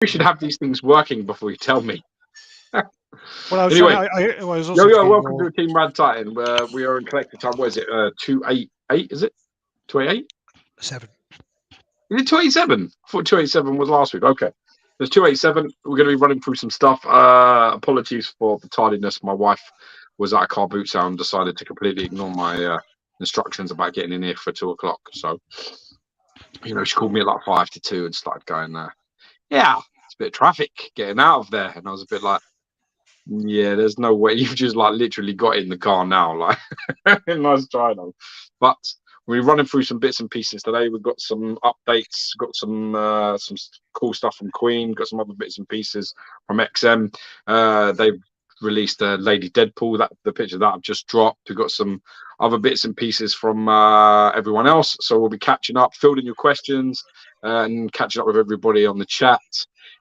We should have these things working before you tell me. Well, I was Anyway, I was also welcome to Team RaddTitan. We are in collector time. What is it? 288, is it? 288? 7. Is it 287? I thought 287 was last week. Okay. There's 287. We're going to be running through some stuff. Apologies for the tardiness. My wife was at a car boot sale and decided to completely ignore my instructions about getting in here for 2 o'clock. So, she called me at like 5 to 2 and started going, yeah, it's a bit of traffic getting out of there. And I was a bit like, yeah, there's no way. You've just like literally got in the car now. Like, nice try though. But we're running through some bits and pieces today. We've got some updates, got some cool stuff from Queen, got some other bits and pieces from XM. They've released Lady Deadpool, the picture that I've just dropped. We've got some other bits and pieces from everyone else. So we'll be catching up, fielding your questions, and catching up with everybody on the chat.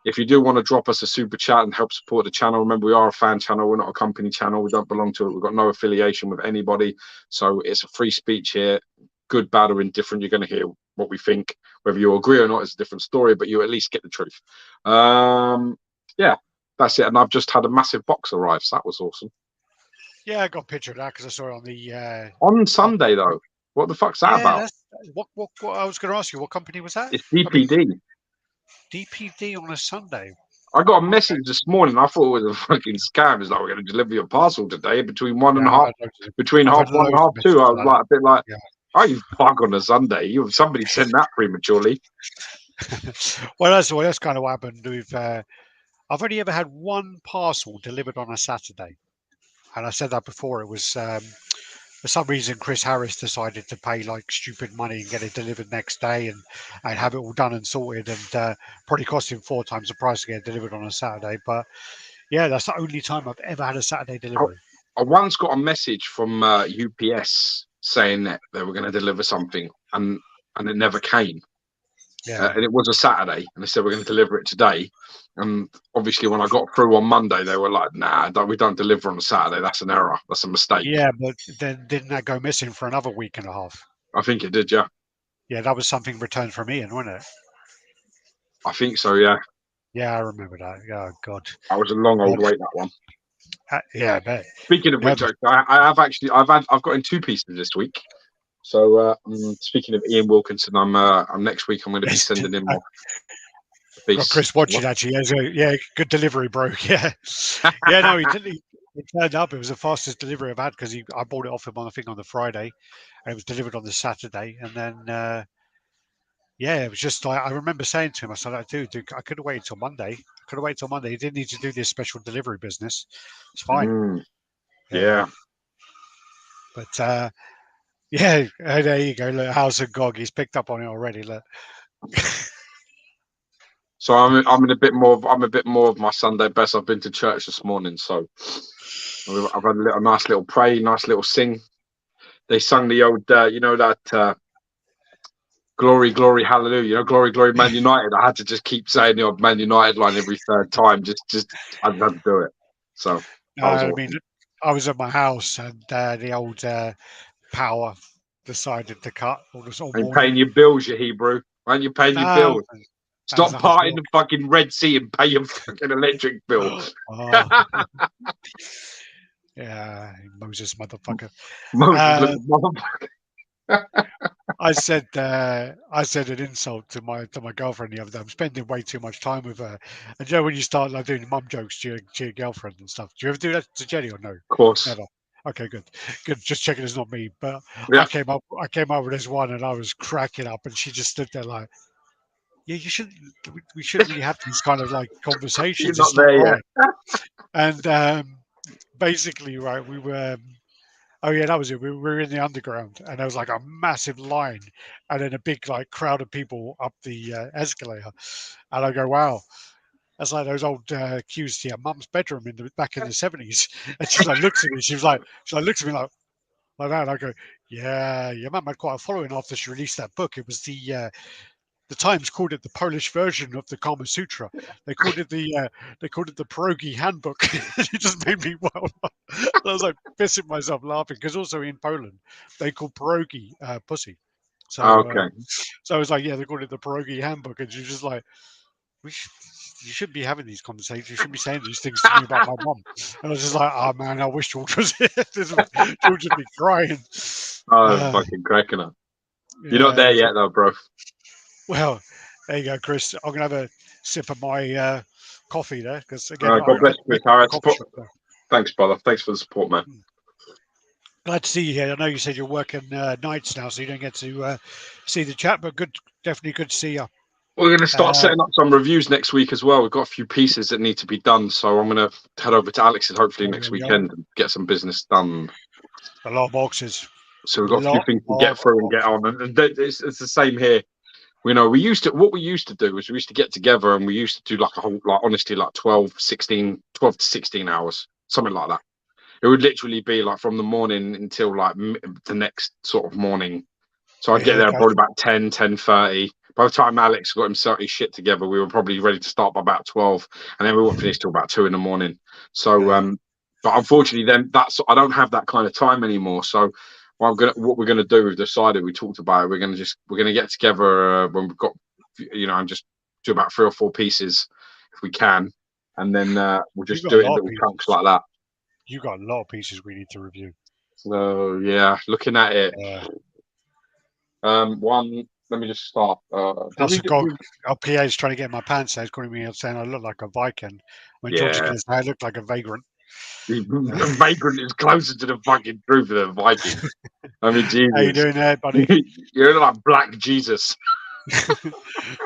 If you do want to drop us a super chat and help support the channel, remember we are a fan channel. We're not a company channel. We don't belong to it. We've got no affiliation with anybody. So it's a free speech here. Good, bad, or indifferent. You're going to hear what we think. Whether you agree or not is a different story, but you at least get the truth. Yeah, that's it. And I've just had a massive box arrive. So that was awesome. Yeah, I got a picture of that because I saw it on the... on Sunday, though. What the fuck's that about? What I was going to ask you, what company was that? It's DPD. DPD on a Sunday. I got a message this morning. I thought it was a fucking scam. It's like, we're going to deliver your parcel today between one and half 1 and half 2. I was like a bit like, oh, you fuck on a Sunday. Somebody sent that prematurely. Well, that's kind of what happened. I've only ever had one parcel delivered on a Saturday, and I said that before. It was for some reason Chris Harris decided to pay like stupid money and get it delivered next day and have it all done and sorted, and probably cost him 4 times the price to get it delivered on a Saturday. But yeah, that's the only time I've ever had a Saturday delivery. I once got a message from UPS saying that they were going to deliver something, and it never came. Yeah. And it was a Saturday, and they said we're going to deliver it today. And obviously, when I got through on Monday, they were like, "Nah, we don't deliver on a Saturday. That's an error. That's a mistake." Yeah, but then didn't that go missing for another week and a half? I think it did, yeah. Yeah, that was something returned from Ian, wasn't it? I think so, yeah. Yeah, I remember that. Oh God, that was a long old wait, that one. Yeah, I bet. Speaking of which, I've got in 2 pieces this week. So speaking of Ian Wilkinson, I'm next week. I'm going to be sending him off. Got Chris watching actually. Yeah, good delivery, bro. Yeah, yeah. No, he turned up. It was the fastest delivery I've had because I bought it off him on the Friday, and it was delivered on the Saturday. And then yeah, it was just like I remember saying to him, I said, "Dude, I could have waited till Monday. He didn't need to do this special delivery business. It's fine." Yeah. But yeah, there you go. Look, House of Gog. He's picked up on it already. Look. So I'm a bit more of my Sunday best. I've been to church this morning, so I've had a nice little pray, nice little sing. They sung the old, that glory, glory, hallelujah. Glory, glory, Man United. I had to just keep saying the old Man United line every third time. Just I had to do it. So I mean, I was at my house and the old power decided to cut all this all morning. Paying your bills, you Hebrew. Aren't you paying your bills? Stop partying the fucking Red Sea and pay your fucking electric bill. Yeah, Moses motherfucker. Moses motherfucker. I said an insult to my girlfriend the other day. I'm spending way too much time with her. And when you start like doing mum jokes to your girlfriend and stuff, do you ever do that to Jenny or no? Of course. Never. Okay, good. Just checking it's not me. But yeah. I came up with this one and I was cracking up, and she just stood there like, yeah, we shouldn't really have these kind of like conversations. You're not there yet. And basically, right, we were. Oh yeah, that was it. We were in the underground, and there was like a massive line, and then a big like crowd of people up the escalator. And I go, wow, that's like those old queues to your mum's bedroom back in the 70s. And she like looks at me. She looks at me like that. And I go, yeah, your mum had quite a following after she released that book. It was the Times called it the Polish version of the Kama Sutra. They called it the pierogi handbook. It just made me well. I was like pissing myself laughing because also in Poland they call pierogi pussy. So okay. So I was like, yeah, they called it the pierogi handbook, and she's just like, you shouldn't be having these conversations. You shouldn't be saying these things to me about my mum. And I was just like, oh man, I wish George was here. George would be crying. Oh, fucking cracking up. You're not there yet, though, bro. Well, there you go, Chris. I'm gonna have a sip of my coffee there because again, God bless you, Chris. Thanks, brother. Thanks for the support, man. Glad to see you here. I know you said you're working nights now, so you don't get to see the chat, but definitely good to see you. We're going to start setting up some reviews next week as well. We've got a few pieces that need to be done, so I'm going to head over to Alex's hopefully next weekend and get some business done. A lot of boxes. So we've got a few things to get through and get on, and it's the same here. You know, what we used to do is we used to get together and we used to do like a whole, like honestly, like 12 to 16 hours, something like that. It would literally be like from the morning until like the next sort of morning. So I'd get there probably about 10:30. By the time Alex got himself his shit together, we were probably ready to start by about 12, and then we wouldn't finish till about 2 in the morning. So, but unfortunately, then I don't have that kind of time anymore. So, what we're gonna do, we've decided, we talked about it. We're gonna get together when we've got, and just do about 3 or 4 pieces if we can, and then we'll just do it in little chunks like that. You got a lot of pieces we need to review. So yeah, looking at it. One. Let me just start. Our PA is trying to get in my pants. He's calling me and saying I look like a Viking. When George is going to say I look like a vagrant. The vagrant is closer to the fucking truth than a Viking. I mean, Jesus. How you doing there, buddy? You're like Black Jesus.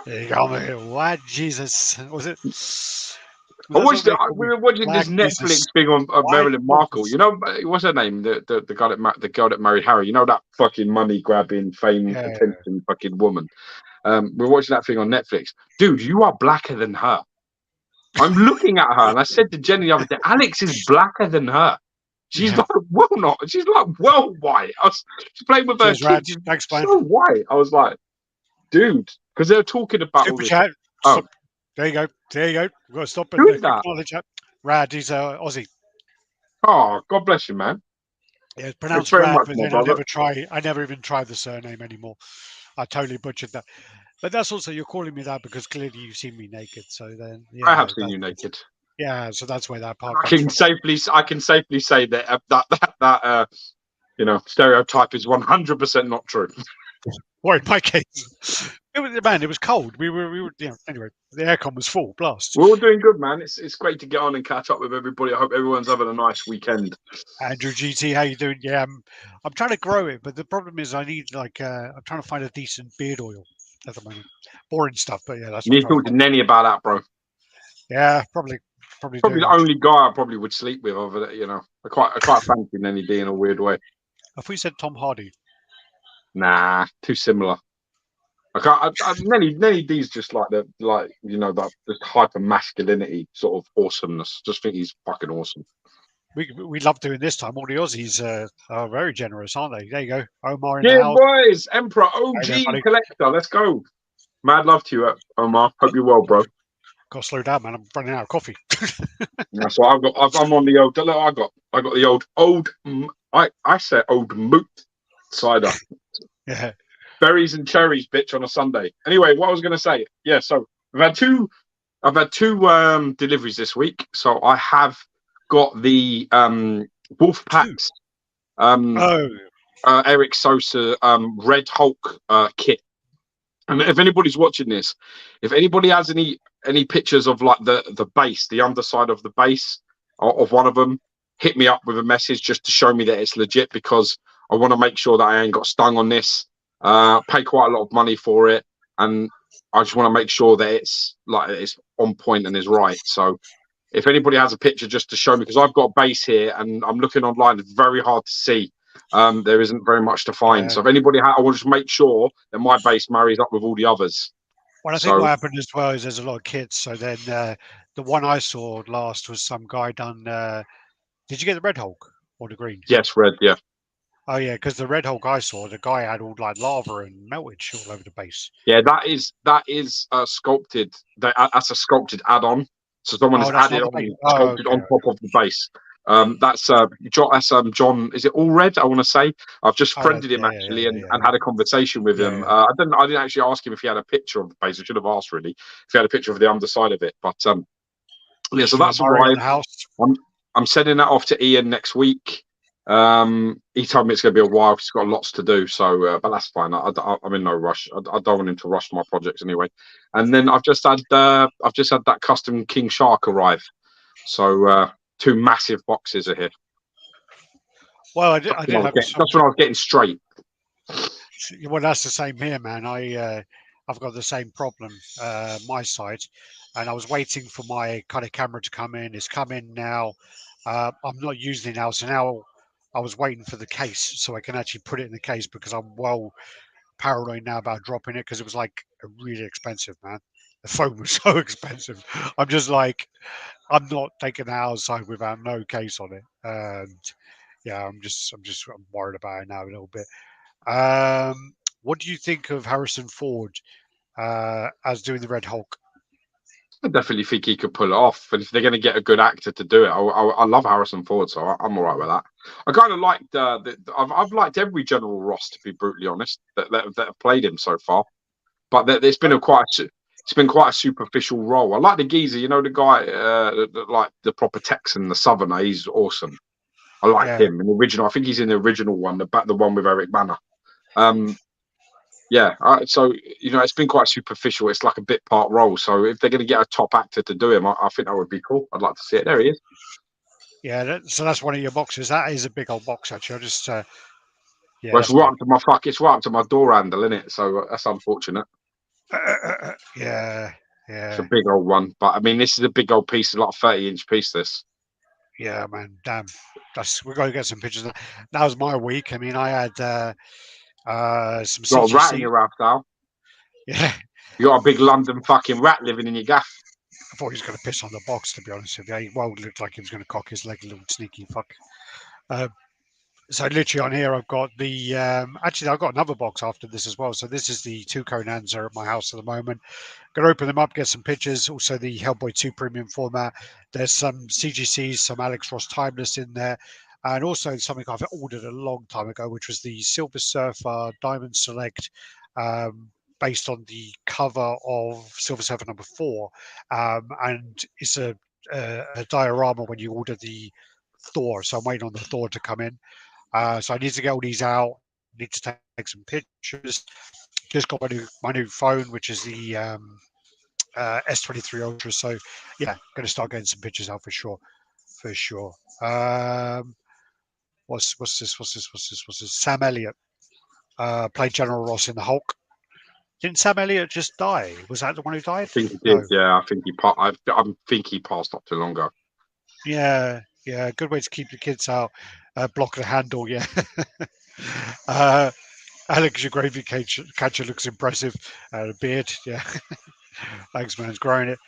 There you go, mate. White Jesus. Was it? We were watching Black this Netflix Jesus. Thing on Marilyn Markle. You know, what's her name? The girl that married Harry. You know, that fucking money grabbing, fame, attention, fucking woman. We're watching that thing on Netflix. Dude, you are blacker than her. I'm looking at her, and I said to Jenny the other day, Alex is blacker than her. She's like, she's like, well white. She's playing with her kids. She's so white. I was like, dude, because they're talking about Super chat. Oh. There you go. We've got to stop and acknowledge that. Radd, he's Aussie. Oh, God bless you, man. Yeah, it's pronounced Radd, but then I never even tried the surname anymore. I totally butchered that. But that's also, you're calling me that because clearly you've seen me naked. So then, I have seen you naked. Yeah, so that's where that part I can safely say that stereotype is 100% not true. Or in my case, it was cold. We were anyway, the aircon was full blast. We're all doing good, man. It's great to get on and catch up with everybody. I hope everyone's having a nice weekend. Andrew GT, how you doing? Yeah, I'm trying to grow it, but the problem is I need I'm trying to find a decent beard oil at the moment. Boring stuff, but yeah, that's. You need to talk to Nenny about that, bro. Yeah, probably the only guy I probably would sleep with over there. You know, I quite fancy Nenny D in a weird way. If we said Tom Hardy. Nah, too similar. Nenny D's just like that just hyper masculinity sort of awesomeness. Just think he's fucking awesome. We love doing this time. All the Aussies are very generous, aren't they? There you go, Omar in the house. Boys, Emperor OG Collector. Let's go. Mad love to you, Omar. Hope you're well, bro. Got to slow down, man. I'm running out of coffee. That's what I've got. I'm on the old. I got the old. I say old moot cider. Yeah. Berries and cherries, bitch, on a Sunday. Anyway, what I was going to say. Yeah, so I've had two deliveries this week. So I have got the Wolf Packs. Eric Sosa Red Hulk kit. And if anybody's watching this, if anybody has any pictures of like the base, the underside of the base of one of them, hit me up with a message just to show me that it's legit, because I want to make sure that I ain't got stung on this. Pay quite a lot of money for it, and I just want to make sure that it's on point and is right. So if anybody has a picture just to show me, because I've got a base here and I'm looking online, it's very hard to see. There isn't very much to find. So if anybody I want to just make sure that my base marries up with all the others. Well, I think what happened as well is there's a lot of kits. So then the one I saw last was some guy done. Did you get the Red Hulk or the green? Yes, red. Yeah. Oh yeah, because the Red Hulk I saw, the guy had all like lava and meltage all over the base. Yeah, that is sculpted. That's a sculpted add-on. So someone has added on, sculpted on top of the base. That's John. Is it All Red? I want to say I've just friended him actually, and had a conversation with him. I didn't actually ask him if he had a picture of the page. I should have asked really if he had a picture of the underside of it. But yeah, so that's arrived. I'm sending that off to Ian next week. He told me it's going to be a while because he's got lots to do. So, but that's fine. I'm in no rush. I don't want him to rush my projects anyway. And then I've just had that custom King Shark arrive. So 2 massive boxes are here. Well, I did have that's when I was getting straight. Well, that's the same here, man. I've got the same problem, my side, and I was waiting for my kind of camera to come in. It's come in now. I'm not using it now, so now I was waiting for the case so I can actually put it in the case because I'm well paranoid now about dropping it because it was like really expensive, man. The phone was so expensive. I'm just like, I'm not taking the outside without no case on it, and yeah, I'm worried about it now a little bit. What do you think of Harrison Ford as doing the Red Hulk? I definitely think he could pull it off. And if they're going to get a good actor to do it, I love Harrison Ford, so I'm all right with that. I kind of liked I've liked every General Ross, to be brutally honest, that have played him so far. But it's been quite a superficial role. I like the geezer, you know, the guy like the proper Texan, the Southerner. He's awesome. I like him in the original. I think he's in the original one, the one with Eric Bana. So you know, it's been quite superficial. It's like a bit part role. So if they're going to get a top actor to do him, I think that would be cool. I'd like to see it. There he is. Yeah, so that's one of your boxes. That is a big old box, actually. I just well, it's right up to my it's right up to my door handle, isn't it? So that's unfortunate. Yeah. It's a big old one, but I mean, this is a big old piece, like a 30-inch piece. This. Yeah, man. Damn. We're going to get some pictures. That was my week. I mean, I had some CGC. Got a rat in your house now. Yeah. You got a big London fucking rat living in your gaff. I thought he was going to piss on the box, to be honest with you. He looked like he was going to cock his leg, a little sneaky fuck. So literally on here, I've got the actually I've got another box after this as well. So this is the 2 Conans are at my house at the moment. Going to open them up, get some pictures. Also the Hellboy 2 premium format. There's some CGCs, some Alex Ross Timeless in there, and also something I've ordered a long time ago, which was the Silver Surfer Diamond Select, based on the cover of Silver Surfer #4, and it's a diorama when you order the Thor. So I'm waiting on the Thor to come in. So I need to get all these out. Need to take some pictures. Just got my new phone, which is the S23 Ultra. So yeah, going to start getting some pictures out for sure. What's this? Sam Elliott played General Ross in the Hulk. Didn't Sam Elliott just die? Was that the one who died? I think he did. No. Yeah, I think he passed not too long ago. Yeah. Good way to keep the kids out. Block the handle. Yeah. Alex, your gravy catcher looks impressive. The beard, yeah. Thanks, man. It's growing it.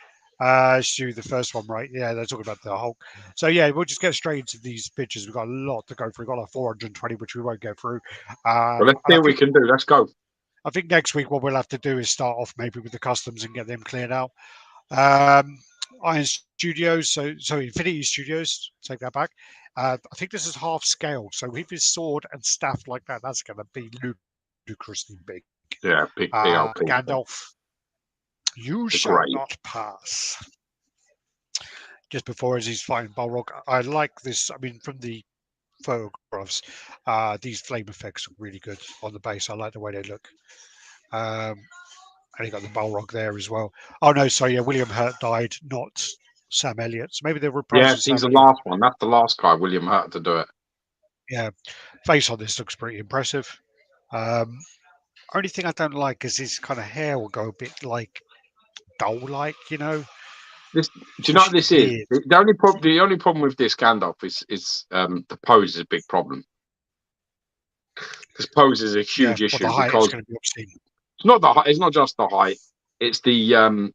Stu, the first one, right? Yeah, they're talking about the Hulk. So yeah, we'll just get straight into these pictures. We've got a lot to go through. We've got like 420, which we won't go through. Well, let's see what we can do. Let's go. I think next week what we'll have to do is start off maybe with the customs and get them cleared out. Iron Studios, so Infinity Studios, take that back. I think this is half scale. So with his sword and staff like that, that's going to be ludicrously big. Yeah, big old Gandalf, you shall not pass. Just before as he's fighting Balrog, I like this. I mean, from the photographs, these flame effects are really good on the base. I like the way they look. And you got the Balrog there as well. Oh no, sorry, yeah, William Hurt died, not Sam Elliott. So maybe they're reprising. Yeah, he's the last one. That's the last guy, William Hurt, to do it. Yeah, face on this looks pretty impressive. Only thing I don't like is his kind of hair will go a bit like dull-like, you know. Do you know what this is? The only problem with this Gandalf is the pose is a big problem. Because pose is a huge issue because it's not the height. It's not just the height. It's the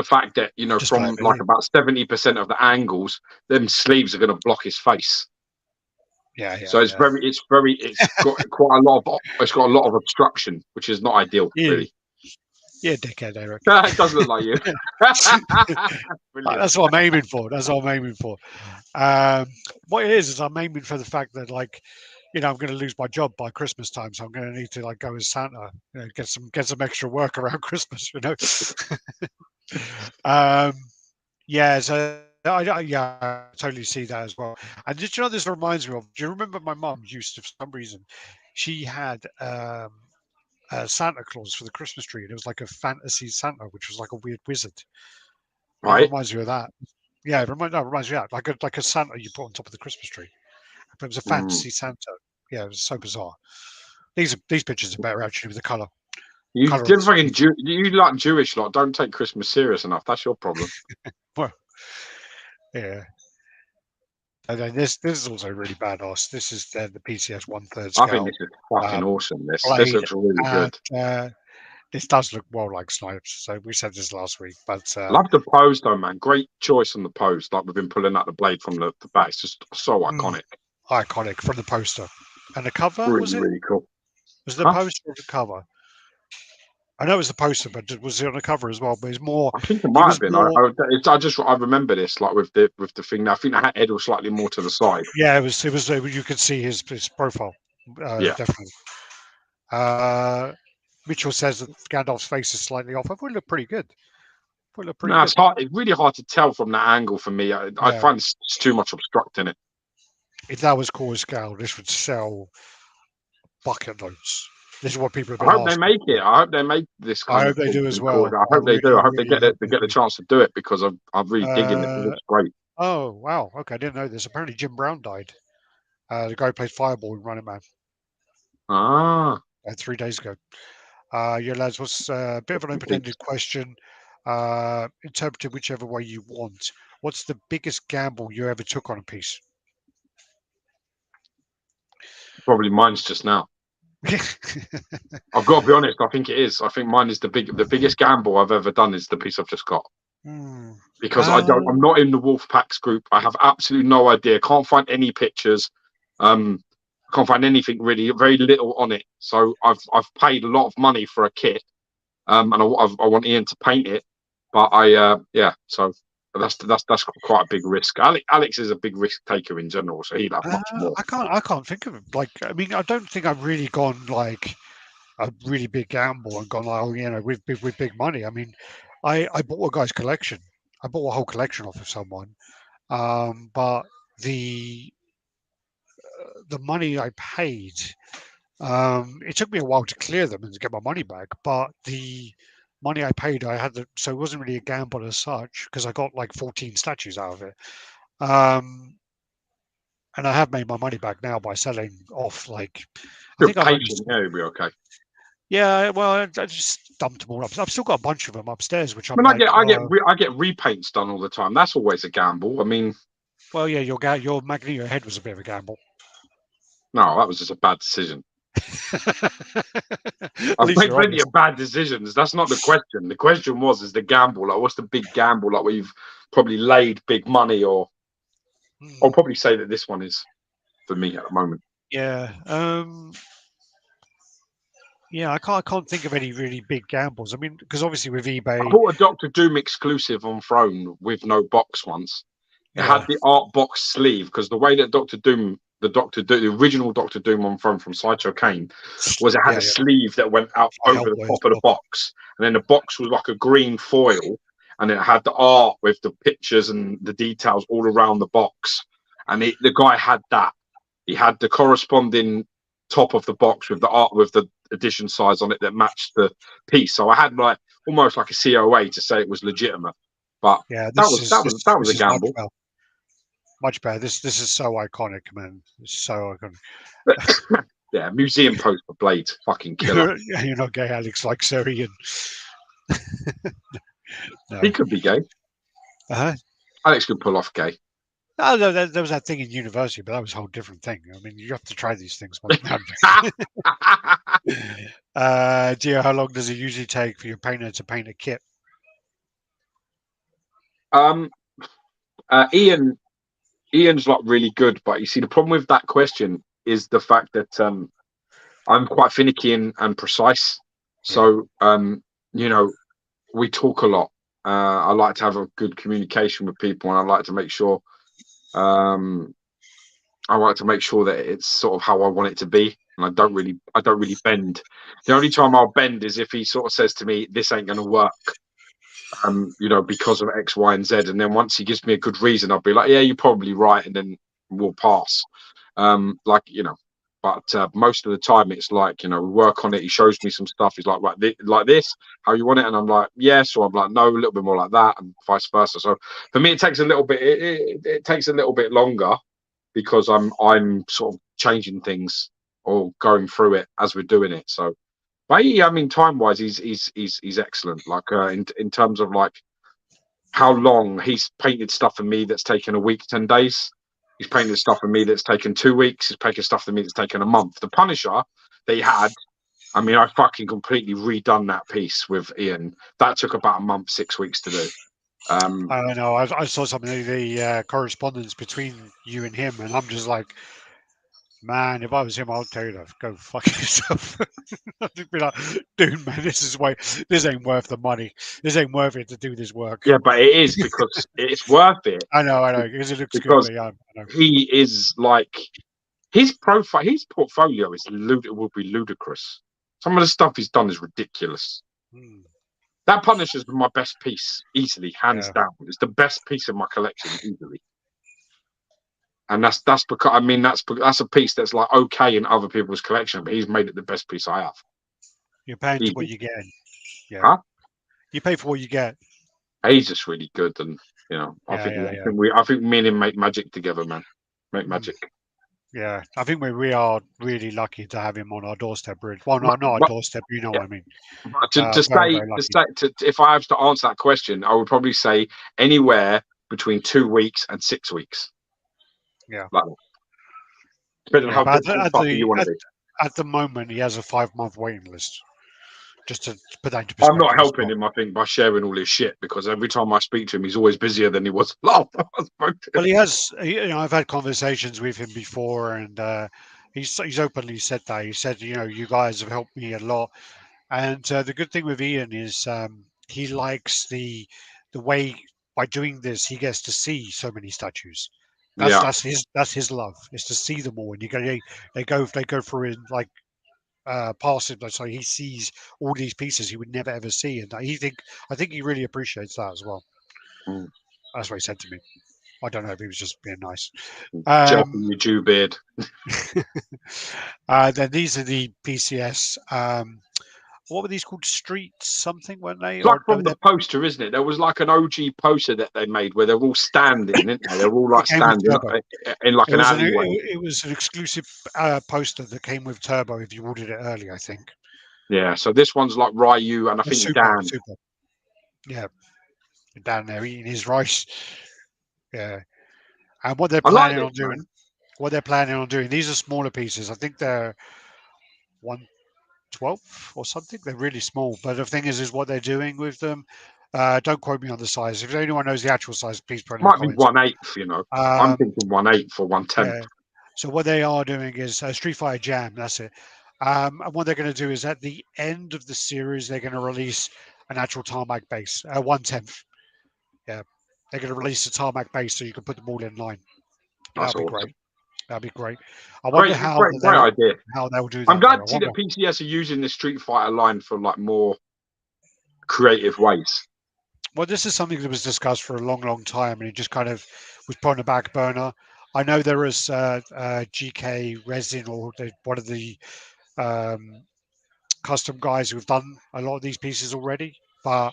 fact that, you know, just from like about 70% of the angles, them sleeves are going to block his face. Yeah. So it's got quite a lot of obstruction, which is not ideal, really. Yeah, dickhead, Eric. It does look like you. Brilliant. That's what I'm aiming for. That's what I'm aiming for. What it is I'm aiming for the fact that, like, I'm going to lose my job by Christmas time, so I'm going to need to like go as Santa, get some extra work around Christmas, um, yeah, so I totally see that as well. And did you know this reminds me of? Do you remember my mum used to, for some reason, she had Santa Claus for the Christmas tree, and it was like a fantasy Santa, which was like a weird wizard. And it Right. reminds you of that. Yeah, it reminds me of that, like a Santa you put on top of the Christmas tree. But it was a Mm. fantasy Santa. Yeah, it was so bizarre. These pictures are better actually with the color. You Color. did fucking you like Jewish lot. Don't take Christmas serious enough. That's your problem. Well, yeah. And then this is also really badass. This is the PCS 1/3 I think scale this is fucking awesome. This blade, looks really and good. this does look well like Snipes. So we said this last week, but Love the pose though, man. Great choice on the pose. Like we've been pulling out the blade from the back. It's just so iconic. Iconic from the poster. And the cover, Really, was it? really cool. Was it the poster or the cover? I know it was the poster, but was it on the cover as well? But it's more. I think it might have been. I remember this like with the thing. Now I think the head was slightly more to the side. Yeah, it was. You could see his profile. Yeah, Definitely. Mitchell says that Gandalf's face is slightly off. I thought it looked pretty good. no, it's hard. It's really hard to tell from that angle for me. I find it's too much obstructing it. If that was core scale, this would sell bucket loads. This is what people have been I hope asking. they make it. I hope they make this kind I of. hope they do as well. I hope they do. I hope they get the chance to do it because I'm really digging it. It looks great. Oh wow! Okay, I didn't know this. Apparently, Jim Brown died. The guy who played Fireball in Running Man. Ah, 3 days ago. Yeah, lads, what's a bit of an open-ended question? Interpreted whichever way you want. What's the biggest gamble you ever took on a piece? probably mine's just now. I've got to be honest. I think it is. I think mine is the biggest gamble I've ever done is the piece I've just got. Because I'm not in the Wolfpacks group. I have absolutely no idea. Can't find any pictures. Can't find anything really. Very little on it. So I've paid a lot of money for a kit. And I want Ian to paint it. But so that's quite a big risk. Alex is a big risk taker in general, so he'll have much more. I can't think of it. Like, I mean, I don't think I've really gone like a really big gamble and gone like, with big money. I mean, I bought a guy's collection. I bought a whole collection off of someone, but the money I paid, it took me a while to clear them and to get my money back. But the money I paid, so it wasn't really a gamble as such because I got like 14 statues out of it. And I have made my money back now by selling off like. You're patient, yeah, you'll be okay. Yeah, well, I just dumped them all up. I've still got a bunch of them upstairs, which I get repaints done all the time. That's always a gamble. I mean, well, yeah, your Magneto head was a bit of a gamble. No, that was just a bad decision. I've made plenty of bad decisions. That's not the question. The question is the gamble. Like, what's the big gamble? Like, where you've probably laid big money, or I'll probably say that this one is for me at the moment. Yeah. Yeah, I can't think of any really big gambles. I mean, because obviously with eBay, I bought a Doctor Doom exclusive on Throne with no box once. It had the art box sleeve because the way that the original Doctor Doom on Throne from Sideshow came was it had a sleeve that went out over the top of the box, and then the box was like a green foil, and it had the art with the pictures and the details all around the box. And the guy had that. He had the corresponding top of the box with the art with the edition size on it that matched the piece. So I had like almost like a COA to say it was legitimate. But yeah, that was a gamble. Much better. This is so iconic, man. It's so iconic. Yeah, museum poster blades, fucking killer. You're not gay, Alex, like Surian. No. He could be gay. Alex could pull off gay. Oh, no, there was that thing in university, but that was a whole different thing. I mean, you have to try these things. Gio, how long does it usually take for your painter to paint a kit? Ian's like really good, but you see, the problem with that question is the fact that I'm quite finicky and precise. So you know, we talk a lot. I like to have a good communication with people, and I like to make sure um, that it's sort of how I want it to be. And I don't really bend. The only time I'll bend is if he sort of says to me, "This ain't going to work," because of X, Y, and Z. And then once he gives me a good reason, I'll be like, "Yeah, you're probably right," and then we'll pass. Like but most of the time it's like we work on it. He shows me some stuff. He's like, right, like this, how you want it, and I'm like, yes, or I'm like, no, a little bit more like that, and vice versa. So for me, it takes a little bit. It takes a little bit longer because I'm sort of changing things or going through it as we're doing it. So, but I mean, time wise, he's excellent. Like in terms of like how long he's painted stuff for me that's taken a week, 10 days. He's painted stuff for me that's taken 2 weeks. He's painted stuff for me that's taken a month. The Punisher that he had, I mean, I fucking completely redone that piece with Ian. That took about a month, 6 weeks to do. I don't know. I saw some of the correspondence between you and him, and I'm just like, man, if I was him, I'll tell you to go fuck yourself. I'd just be like, dude, man, this ain't worth the money. This ain't worth it to do this work. Yeah, but it is because it's worth it I know, because it looks good, because but yeah, I know. he is like his portfolio will be ludicrous. Some of the stuff he's done is ridiculous. Hmm, That Punisher's my best piece, easily, hands yeah, down. It's the best piece in my collection, easily. And that's because that's a piece that's like okay in other people's collection, but he's made it the best piece I have. you're paying for what Easy. you get. Yeah, Huh? you pay for what you get. He's just really good, and Yeah, yeah, yeah. I think me and him make magic together, man. Make Hmm. magic. Yeah, I think we are really lucky to have him on our doorstep, really. Well, But, not our but, doorstep, you know yeah, what I mean. but Very, very lucky. if I have to answer that question, I would probably say anywhere between 2 weeks and 6 weeks. Yeah, Like depending on yeah. how But difficult fucker you want to be. at the moment, he has a 5 month waiting list. Just to put that into I'm not perspective as helping well. him, I think, by sharing all his shit because every time I speak to him, he's always busier than he was last time I spoke to him. Well, he has. I've had conversations with him before, and he's openly said that. He said, you guys have helped me a lot. And the good thing with Ian is he likes the way by doing this he gets to see so many statues. Yeah. That's his love is to see them all. And they go through it like past him, so he sees all these pieces he would never ever see, and I think he really appreciates that as well. Mm. That's what he said to me. I don't know if he was just being nice. Gel Um, from your Jew beard. then these are the PCS. What were these called? Street something, weren't they? It's like Or from the poster, isn't it? There was like an OG poster that they made where they're all standing, isn't they? They're all like it came with standing Turbo. in like an alleyway. It was an exclusive poster that came with Turbo if you ordered it early, I think. Yeah. So this one's like Ryu and I think Super, Dan. super. Yeah, down there eating his rice. Yeah, and what they're I like planning this, on doing, man. these are smaller pieces. I think they're 1/12 or something. They're really small. But the thing is what they're doing with them. Don't quote me on the size. If anyone knows the actual size, please put it in the Might be comments. 1/8. I'm Um, thinking 1/8 or 1/10. yeah. So what they are doing is Street Fighter Jam. That's it. And what they're going to do is at the end of the series, they're going to release an actual tarmac base, 1/10. Yeah, they're going to release a tarmac base so you can put them all in line. That's That'll be awesome. great. That'll be great. I wonder Great, great, great idea. how they'll do I'm that glad though. I to see wonder. that PCS are using the Street Fighter line for like more creative ways. Well, this is something that was discussed for a long, long time, and it just kind of was put on the back burner. I know there is GK Resin or one of the um, custom guys who've done a lot of these pieces already, but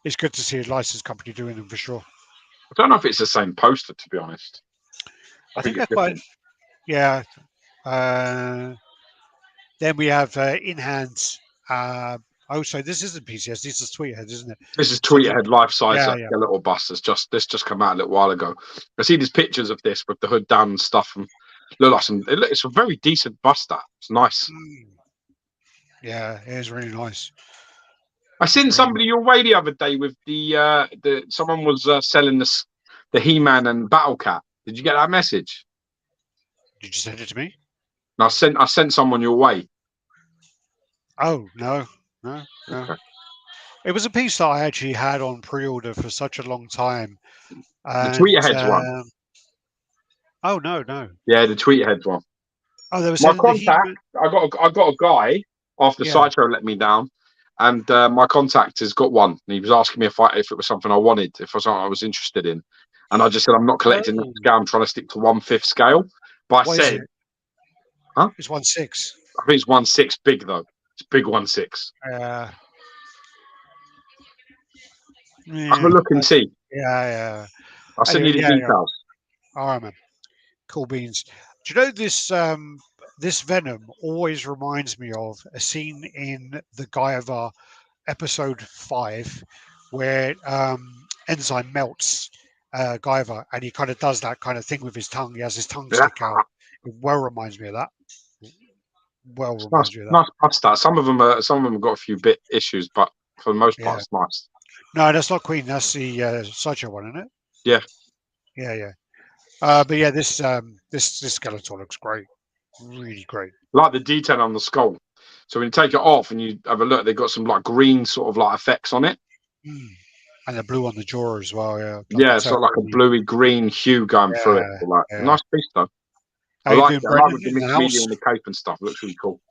it's good to see a licensed company doing them for sure. I don't know if it's the same poster, to be honest. I I think think it's they're quite, different. yeah. Uh, then we have in hands. Oh, so this isn't PCS. This is Sweethead, isn't it? This is So the, Tweeterhead life size yeah, yeah. skeletal bust. This just come out a little while ago. I see these pictures of this with the hood down and stuff, and look like it's a very decent bust. That it's nice. Mm. Yeah, it is really nice. I It's seen really somebody nice. your way the other day with the someone was selling the He-Man and Battle Cat. Did you get that message? Did you send it to me? And I sent someone your way. Oh no, no, no. Okay. It was a piece that I actually had on pre-order for such a long time, The and Tweeterheads one. oh no, Yeah, the Tweeterheads one. oh there was My the he, contact, I got a guy after yeah. Sideshow let me down, and my contact has got one. And he was asking me if it was something I wanted, if it was something I was interested in, and I just said I'm not collecting that Oh, scale. I'm trying to stick to 1/5 scale. But I what is said, it? huh? It's 1/6. I think it's 1/6 big though. It's big 1/6. Uh, Have a yeah, look and see. yeah. I'll send Anyway, you the yeah. details. All right, man. Cool beans. Do you know this? This Venom always reminds me of a scene in the Guyver episode 5, where Enzyme melts Guyver, and he kind of does that kind of thing with his tongue. He has his tongue Yeah, stick out. It well reminds me of that. Well it's nice, reminds me of that. nice pasta. Some of them have got a few bit issues, but for the most part, Yeah. it's nice. No, that's not Queen. That's the Sideshow one, isn't it? Yeah, Yeah. But yeah, this Skeletor looks great. Really great. like the detail on the skull. So when you take it off and you have a look, they've got some like green sort of like effects on it. Mm. And the blue on the jaw as well. Yeah, like a Yeah, it's got like a turquoise. bluey green hue going through it. Yeah, Like a yeah. nice piece though. How I you like doing, it. I like Brendan, with the in the mixed media house? and the cape and stuff. It looks really cool.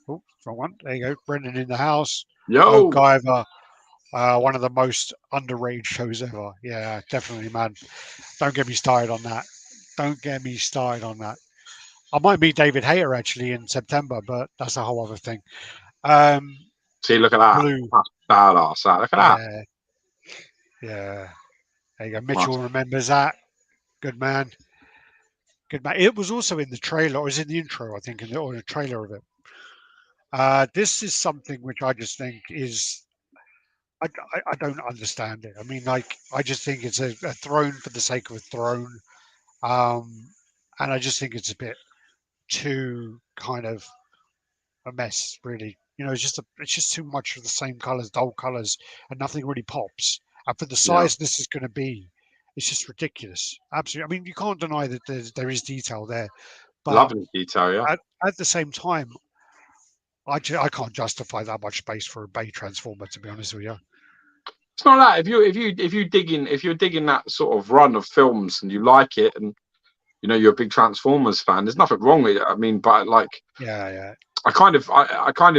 Oh, wrong one. There you go. Brendan in the house. Oh, Yo, Guyver. One of the most underrated shows ever. Yeah, definitely, man. Don't get me started on that. Don't get me started on that. I might meet David Hayter actually in September, but that's a whole other thing. Um, see, look at that. Blue. That's badass. Look at that. Yeah, yeah. There you go. Nice. Mitchell remembers that. Good man. Good man. It was also in the trailer. It was in the intro, I think, or the trailer of it. This is something which I just think is I don't understand it. I mean, like, I just think it's a throne for the sake of a throne. Um, and I just think it's a bit too kind of a mess, really. You know, it's just too much of the same colors, dull colors, and nothing really pops. And for the Yeah, size this is going to be, it's just ridiculous. Absolutely. I mean, you can't deny that there is detail there, but lovely detail. Yeah. at the same time, I can't justify that much space for a Bay Transformer, to be honest with you. It's not that if you're digging that sort of run of films and you like it and you're a big Transformers fan, there's nothing wrong with it. I mean, but like Yeah. I kind of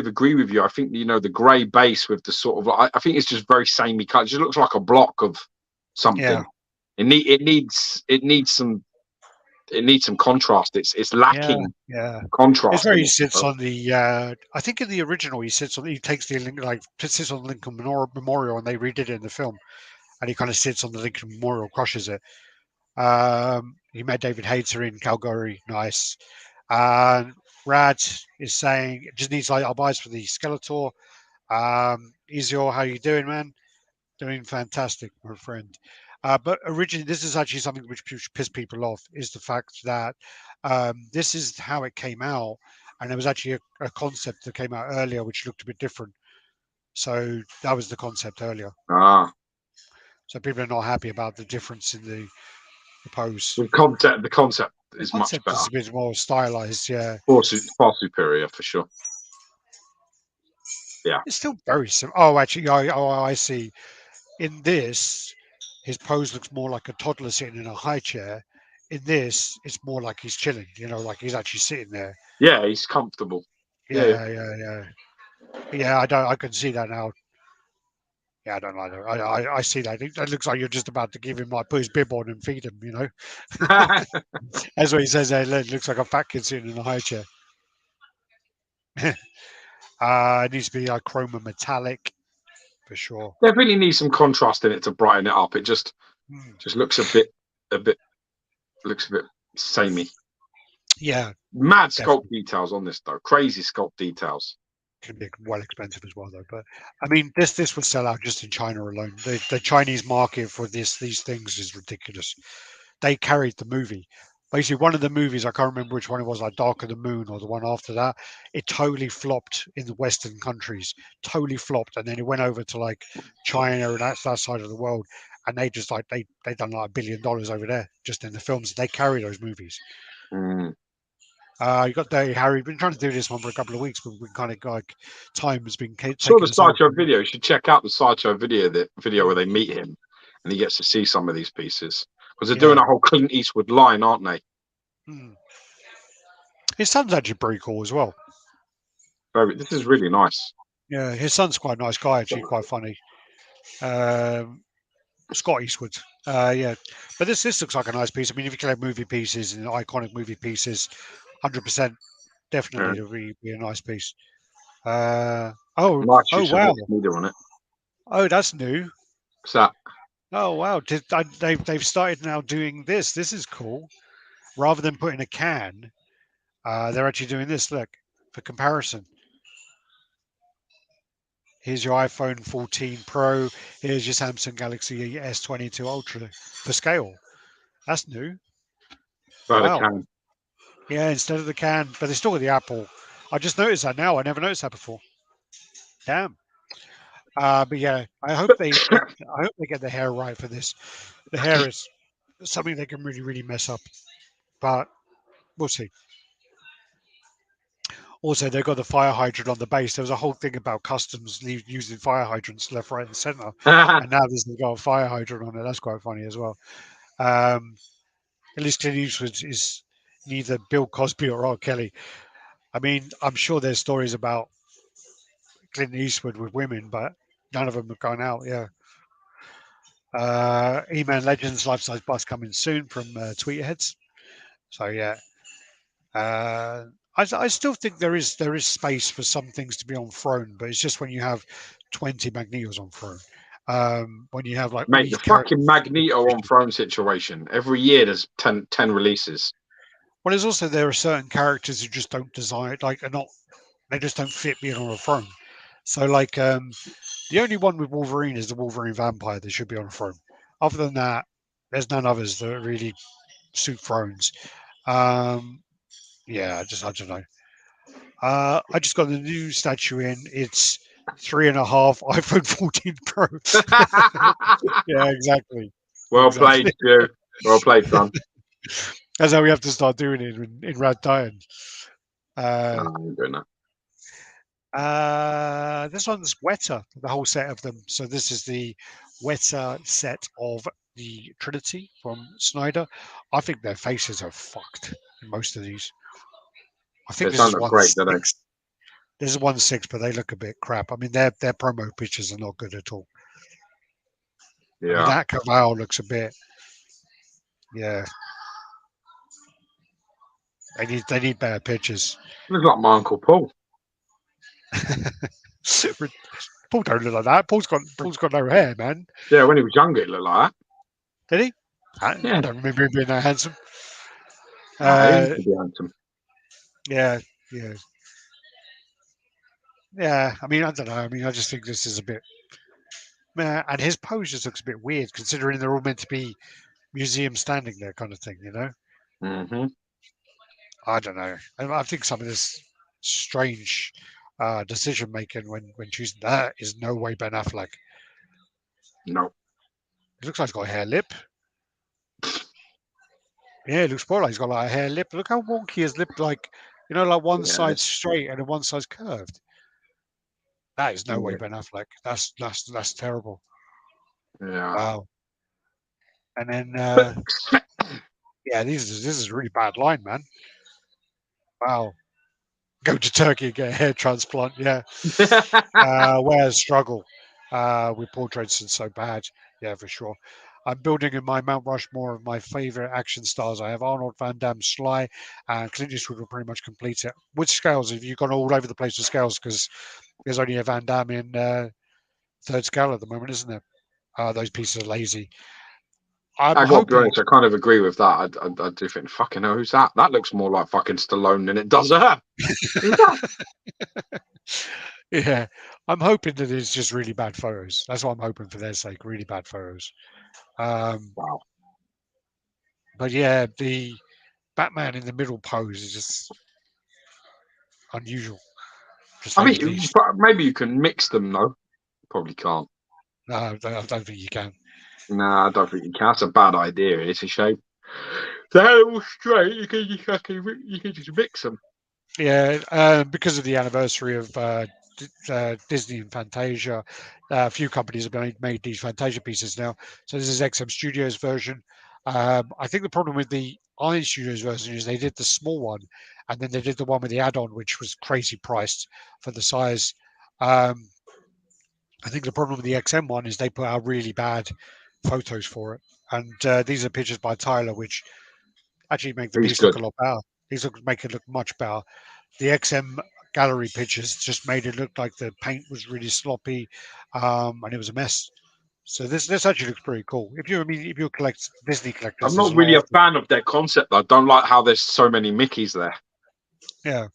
agree with you. I think the grey base with the sort of I think it's just very samey color. It just looks like a block of Yeah. something. It needs some contrast. It's lacking Yeah. It's contrast where in he it. sits So, on the. I think in the original he takes the sits on the Lincoln Memorial, and they redid it in the film, and he kind of sits on the Lincoln Memorial, crushes it. He met David Hayter in Calgary, nice. And Radd is saying just needs like our buys for the Skeletor. Izio, how you doing, man? Doing fantastic, my friend. But originally, this is actually something which pissed people off is the fact that this is how it came out, and there was actually a concept that came out earlier which looked a bit different. So that was the concept earlier. So people are not happy about the difference in the pose. the concept The is much concept better. is a bit more stylized, yeah. Far superior for sure. Yeah. It's still very similar. Oh, actually, I see. In this, his pose looks more like a toddler sitting in a high chair. In this, it's more like he's chilling, like he's actually sitting there. Yeah, he's comfortable. Yeah. Yeah. Yeah, I can see that now. Yeah, I don't like that. I see that. It looks like you're just about to give him, like, put his bib on and feed him. That's what he says there. It looks like a fat kid sitting in a high chair. It needs to be like chroma metallic for sure. Definitely needs some contrast in it to brighten it up. It just looks a bit samey. Yeah, Mad sculpt definitely. details on this though. Crazy sculpt details. Can be well expensive as well, though. But I mean, this would sell out just in China alone. The Chinese market for these things is ridiculous. They carried the movie. Basically, one of the movies, I can't remember which one it was, like Dark of the Moon or the one after that, it totally flopped in the Western countries, totally flopped, and then it went over to like China and that side of the world, and they just like they done like $1 billion over there just in the films. They carry those movies. Mm. You got Dirty Harry. Been trying to do this one for a couple of weeks, but we kind of like time has been Saw taking the us over. sideshow video. You should check out the sideshow video. The video where they meet him and he gets to see some of these pieces because they're doing Yeah. a whole Clint Eastwood line, aren't they? Hmm. His son's actually pretty cool as well. This is really nice. Yeah, his son's quite a nice guy, actually, quite funny. Scott Eastwood. Yeah, but this looks like a nice piece. I mean, if you collect movie pieces and iconic movie pieces, 100% definitely Yeah. it'll be a nice piece. Oh Nice oh use of wow, mixed media on it. oh that's new. What's that? Oh wow, they've started now doing this. This is cool. Rather than putting a can, they're actually doing this. Look, for comparison. Here's your iPhone 14 Pro. Here's your Samsung Galaxy S22 Ultra for scale. That's new. About a Wow. can. Yeah, instead of the can, but they still got the Apple. I just noticed that now. I never noticed that before. Damn. But yeah, I hope they get the hair right for this. The hair is something they can really mess up, but we'll see. Also, they've got the fire hydrant on the base. There was a whole thing about customs using fire hydrants left, right, and center, and now this has got a fire hydrant on it. That's quite funny as well. At least Clint Eastwood is neither Bill Cosby or R. Kelly. I mean, I'm sure there's stories about Clint Eastwood with women, but none of them have gone out. Yeah. E-Man Legends life size bust coming soon from Tweetheads. So yeah, I still think there is space for some things to be on throne, but it's just when you have 20 Magnetos on throne. When you have like all Mate, the these characters. fucking Magneto on throne situation. Every year there's 10 releases. Well, there's also there are certain characters who just don't design like are not they just don't fit being on a throne. So like the only one with Wolverine is the Wolverine vampire that should be on a throne. Other than that, there's none others that really suit thrones. Um, yeah, I don't know. I just got the new statue in. It's 3.5 iPhone 14 Pro. Yeah, exactly. Well played, Exactly. Stu. Well played, son. That's how we have to start doing it in RaddTitan. No, Uh, I ain't doing that. this one's wetter, the whole set of them. So this is the wetter set of the Trinity from Snyder. I think their faces are fucked in most of these. I think They this don't is look one great, do they? six. This is 1/6, but they look a bit crap. I mean, their promo pictures are not good at all. I mean, Yeah. that Caval looks a bit. Yeah, they need better pictures. Looks like my Uncle Paul. Paul don't look like that. Paul's got no hair, man. Yeah, when he was younger, it looked like Did he? I, that. I Yeah. don't remember him being that handsome. No, he used to be handsome. Yeah, yeah, yeah. I mean, I don't know. I mean, I just think this is a bit. And his pose just looks a bit weird, considering they're all meant to be museum standing there, kind of thing. You know. Mm-hmm. I don't know. I think some of this strange decision making when choosing that is no way Ben Affleck. No. It looks like he's got a hair lip. Yeah, it looks more like he's got like a hair lip. Look how wonky his lip, like like one Yeah. side's straight and then one side's curved. That is no way Yeah. Ben Affleck. That's terrible. Yeah. Wow. And then yeah, this is a really bad line, man. Wow. Go to Turkey and get a hair transplant. Yeah. Where's struggle with portraits and so bad? Yeah, for sure. I'm building in my Mount Rushmore of my favorite action stars. I have Arnold, Van Damme, Sly, and Clint Eastwood will pretty much complete it. Which scales have you gone all over the place with scales? Because there's only a Van Damme in third scale at the moment, isn't there? Those pieces are lazy. I'm I got to be hoping. honest, I kind of agree with that. I do think, fucking hell, who's that? That looks more like fucking Stallone than it does her. Who's that? Yeah, I'm hoping that it's just really bad photos. That's what I'm hoping for their sake. Really bad photos. Wow. But yeah, the Batman in the middle pose is just unusual, to I say the mean, least. maybe you can mix them, though. Probably can't. No, I don't think you can. No, I don't think you can. That's a bad idea. It's a shame. They're all straight. You can just mix them. Yeah, because of the anniversary of Disney and Fantasia, a few companies have made these Fantasia pieces now. So this is XM Studios version. I think the problem with the Iron Studios version is they did the small one, and then they did the one with the add-on, which was crazy priced for the size. Um, I think the problem with the XM one is they put out really bad photos for it, and these are pictures by Tyler, which actually make the He's piece look good. a lot better. Make it look much better. The XM gallery pictures just made it look like the paint was really sloppy, and it was a mess. So this actually looks pretty cool. If you collect Disney I'm collectors, there's not a really lot a of them. fan of their concept. I don't like how there's so many Mickeys there. Yeah,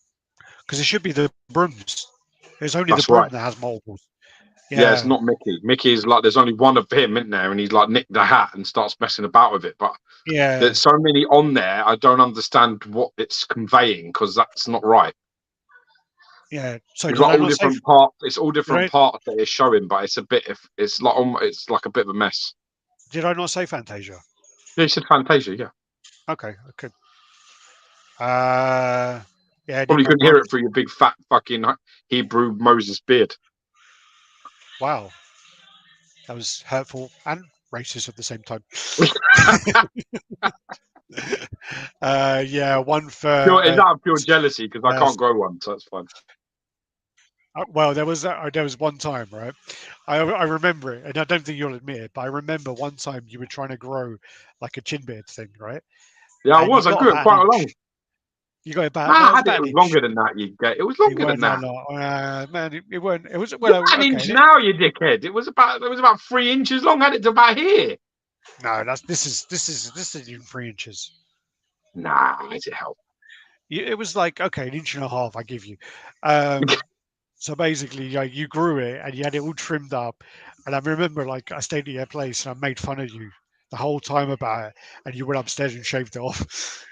because it should be the brooms. It's only the That's broom right. that has multiples. Yeah, it's Yeah, not Mickey. Mickey is like there's only one of him in there, and he's like nicked the hat and starts messing about with it. But yeah, there's so many on there. I don't understand what it's conveying because that's not right. yeah. So It's did like I all not say? different parts. It's all Did different I parts that it's showing, but it's a bit. It's like it's like a bit of a mess. did I not say Fantasia? Yeah, you said Fantasia. Yeah, Okay, okay. Uh, yeah, I need probably more couldn't hear it brooms. through your big fat fucking Hebrew Moses beard. Wow, that was hurtful and racist at the same time. Yeah, one for It's out of pure jealousy because I uh, can't grow one, so that's fine. well, there was one time, right? I remember it, and I don't think you'll admit it, but I remember one time you were trying to grow like a chin beard thing, right? Yeah, I And you was. I got grew it about an quite inch. long. You got No, about I well, it was had it. about It an was inch. longer than that. You get. It was It longer than weren't that that. long, man. It weren't. It was You're well, about an okay. inch now, you dickhead. It was about 3 inches long. I had it to about here. No, this is even 3 inches. Nah, is it help? It was like okay, an inch and a half. I give you. Um, so basically, like you grew it and you had it all trimmed up. And I remember, like, I stayed at your place and I made fun of you the whole time about it. And you went upstairs and shaved it off.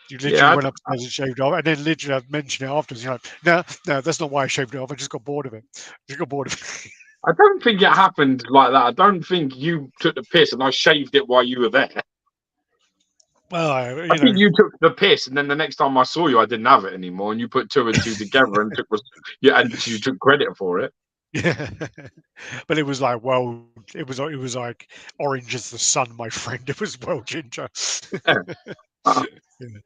You literally Yeah, went upstairs and shaved it off. And then literally, I've mentioned it afterwards. You're like, no, no, that's not why I shaved it off. I just got bored of it. Just got bored of it. I don't think it happened like that. I don't think you took the piss and I shaved it while you were there. Well, I think you took the piss, and then the next time I saw you, I didn't have it anymore, and you put two and two together and you took credit for it. yeah. But it was like, well, it was like orange as the sun, my friend. It was well ginger. Yeah. Uh, Yeah.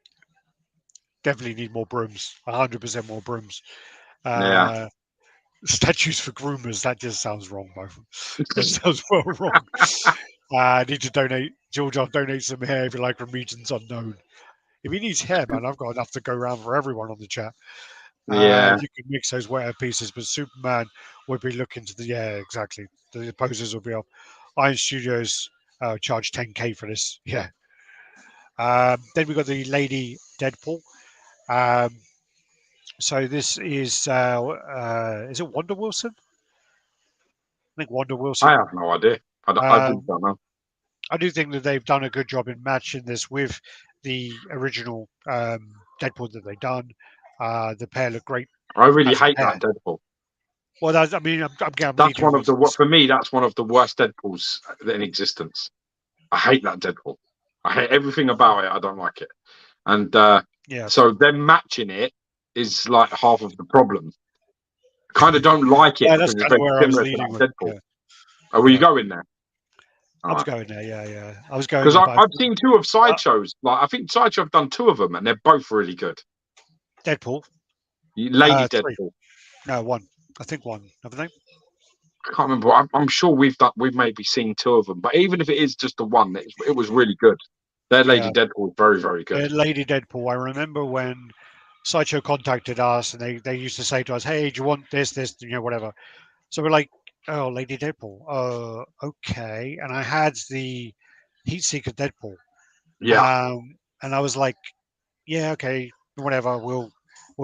Definitely need more brooms. 100% more brooms. yeah. Uh, Statues for groomers. That just sounds wrong, both. That sounds well wrong. I need to donate. George, I'll donate some hair if you like from regions unknown. If he needs hair, man, I've got enough to go around for everyone on the chat. Yeah. You can mix those wetter pieces, but Superman would be looking to the exactly. The poses will be up. Iron Studios charge 10K for this. Yeah. Then we got the Lady Deadpool. Um, so this is it Wonder Wilson? I think Wonder I Wilson. have no idea. I really Um, don't know. I do think that they've done a good job in matching this with the original Deadpool that they've done. The pair look great I really as a hate pair. that Deadpool. Well, I mean, I'm That's leading one of with the this. for me. That's one of the worst Deadpools in existence. I hate that Deadpool. I hate everything about it. I don't like it. And Yeah, so them matching it is like half of the problem. Kind of don't like it yeah, that's because it's kind of very where I was similar to leading that with. Deadpool. Yeah, Are we yeah, going there? I was All right. going there. Yeah, yeah, I was going Because there. But I've seen two of uh, Sideshow's. Like I think Sideshow have done two of them, and they're both really good. Deadpool, Lady three. Deadpool. No, one. I think one. Haven't they? I can't remember. I'm sure we've maybe seen two of them, but even if it is just the one, it was really good. Their Lady Yeah, Deadpool was very very good. Lady Deadpool. I remember when Sideshow contacted us, and they used to say to us, "Hey, do you want this, whatever." So we're like, "Oh, Lady Deadpool. Okay." And I had the Heat Seeker Deadpool, Yeah, and I was like, "Yeah, okay, whatever. We'll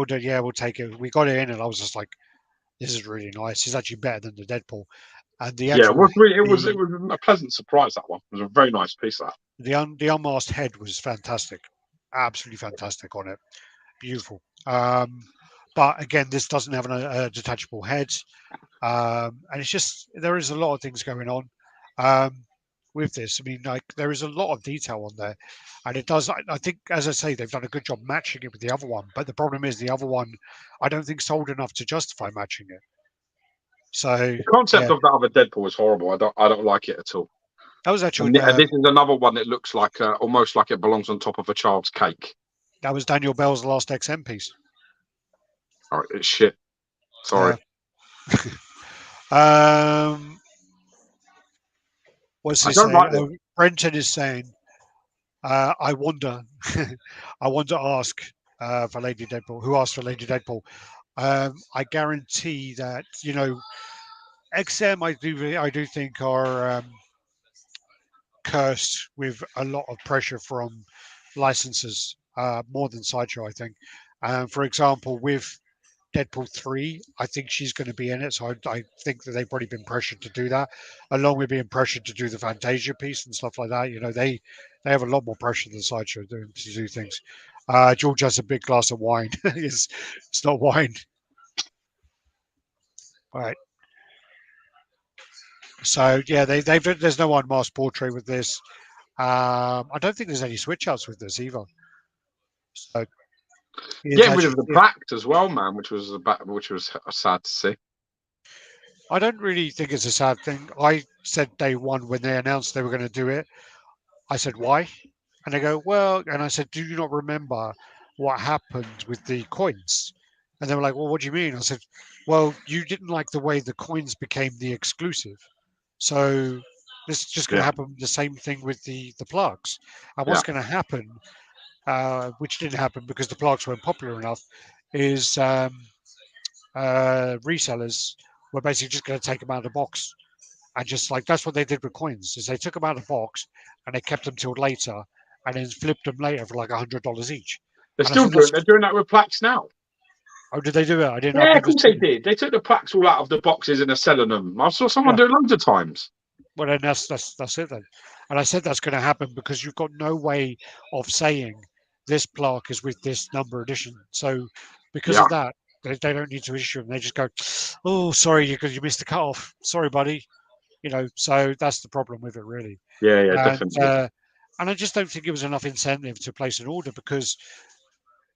do. Yeah, we'll take it." We got it in, and I was just like, "This is really nice. It's actually better than the Deadpool." And the yeah. It actual was really it the was a pleasant surprise. That one it was a very nice piece. That. the unmasked head was fantastic, absolutely fantastic on it, beautiful. But again, this doesn't have a detachable head, and it's just there is a lot of things going on. Um, with this. I mean, like there is a lot of detail on there, and it does. I think, as I say, they've done a good job matching it with the other one. But the problem is, the other one, I don't think sold enough to justify matching it. So The concept yeah, of that other Deadpool is horrible. I don't like it at all. that was actually And this is another one that looks like almost like it belongs on top of a child's cake. that was Daniel Bell's last XM piece. All right, it's shit. Sorry. What's I he don't saying? like this. Oh, Brenton is saying, I wonder, I want to ask for Lady Deadpool. Who asked for Lady Deadpool? I guarantee that XM I do think are cursed with a lot of pressure from licenses, more than Sideshow, I think. For example, with Deadpool 3, I think she's going to be in it. So I think that they've probably been pressured to do that, along with being pressured to do the Fantasia piece and stuff like that. They have a lot more pressure than Sideshow to do things. George has a big glass of wine. It's not wine. All right. So yeah, there's no unmasked portrait with this. I don't think there's any switch outs with this either. So Getting rid of the plaques as well, man, which was sad to see. I don't really think it's a sad thing. I said day one when they announced they were going to do it. I said why, and they go well, and I said, do you not remember what happened with the coins? And they were like, well, what do you mean? I said, well, you didn't like the way the coins became the exclusive, so this is just going to Yeah, happen the same thing with the plugs. And yeah. what's going to happen, which didn't happen because the plugs weren't popular enough, is resellers were basically just going to take them out of the box and just like that's what they did with coins is they took them out of the box and they kept them till later and then flipped them later for like $100 each. They're And I still said, doing. that's They're doing that with plaques now. oh, did they do it? I didn't. I've Yeah, of never course they seen it. did. They took the plaques all out of the boxes and are selling them. I saw someone Yeah. do it loads of times. Well, then that's it then. And I said that's going to happen because you've got no way of saying this plaque is with this number edition. So because Yeah, of that, they don't need to issue them. They just go, oh, sorry, because you missed the cutoff. Sorry, buddy. So that's the problem with it, really. yeah, And definitely. and I just don't think it was enough incentive to place an order because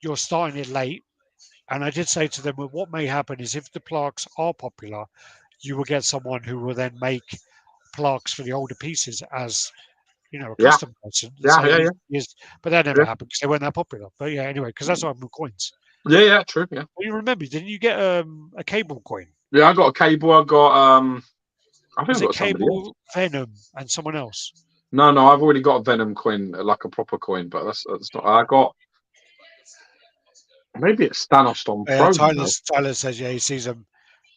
you're starting it late. And I did say to them, well, what may happen is if the plaques are popular, you will get someone who will then make plaques for the older pieces as a Yeah, custom person. And yeah, say, yeah, but that never yeah, happened because they weren't that popular. But yeah, anyway, because that's what happened with coins. yeah. True. Yeah, Well, you remember, didn't you get a cable coin? yeah. I got a cable. I got I think Was I it got somebody else. Cable, Venom, and someone else? No, no. I've already got a Venom coin, like a proper coin, but that's not. I got maybe it's Thanos on Throne. You know? Tyler says, yeah, he sees them.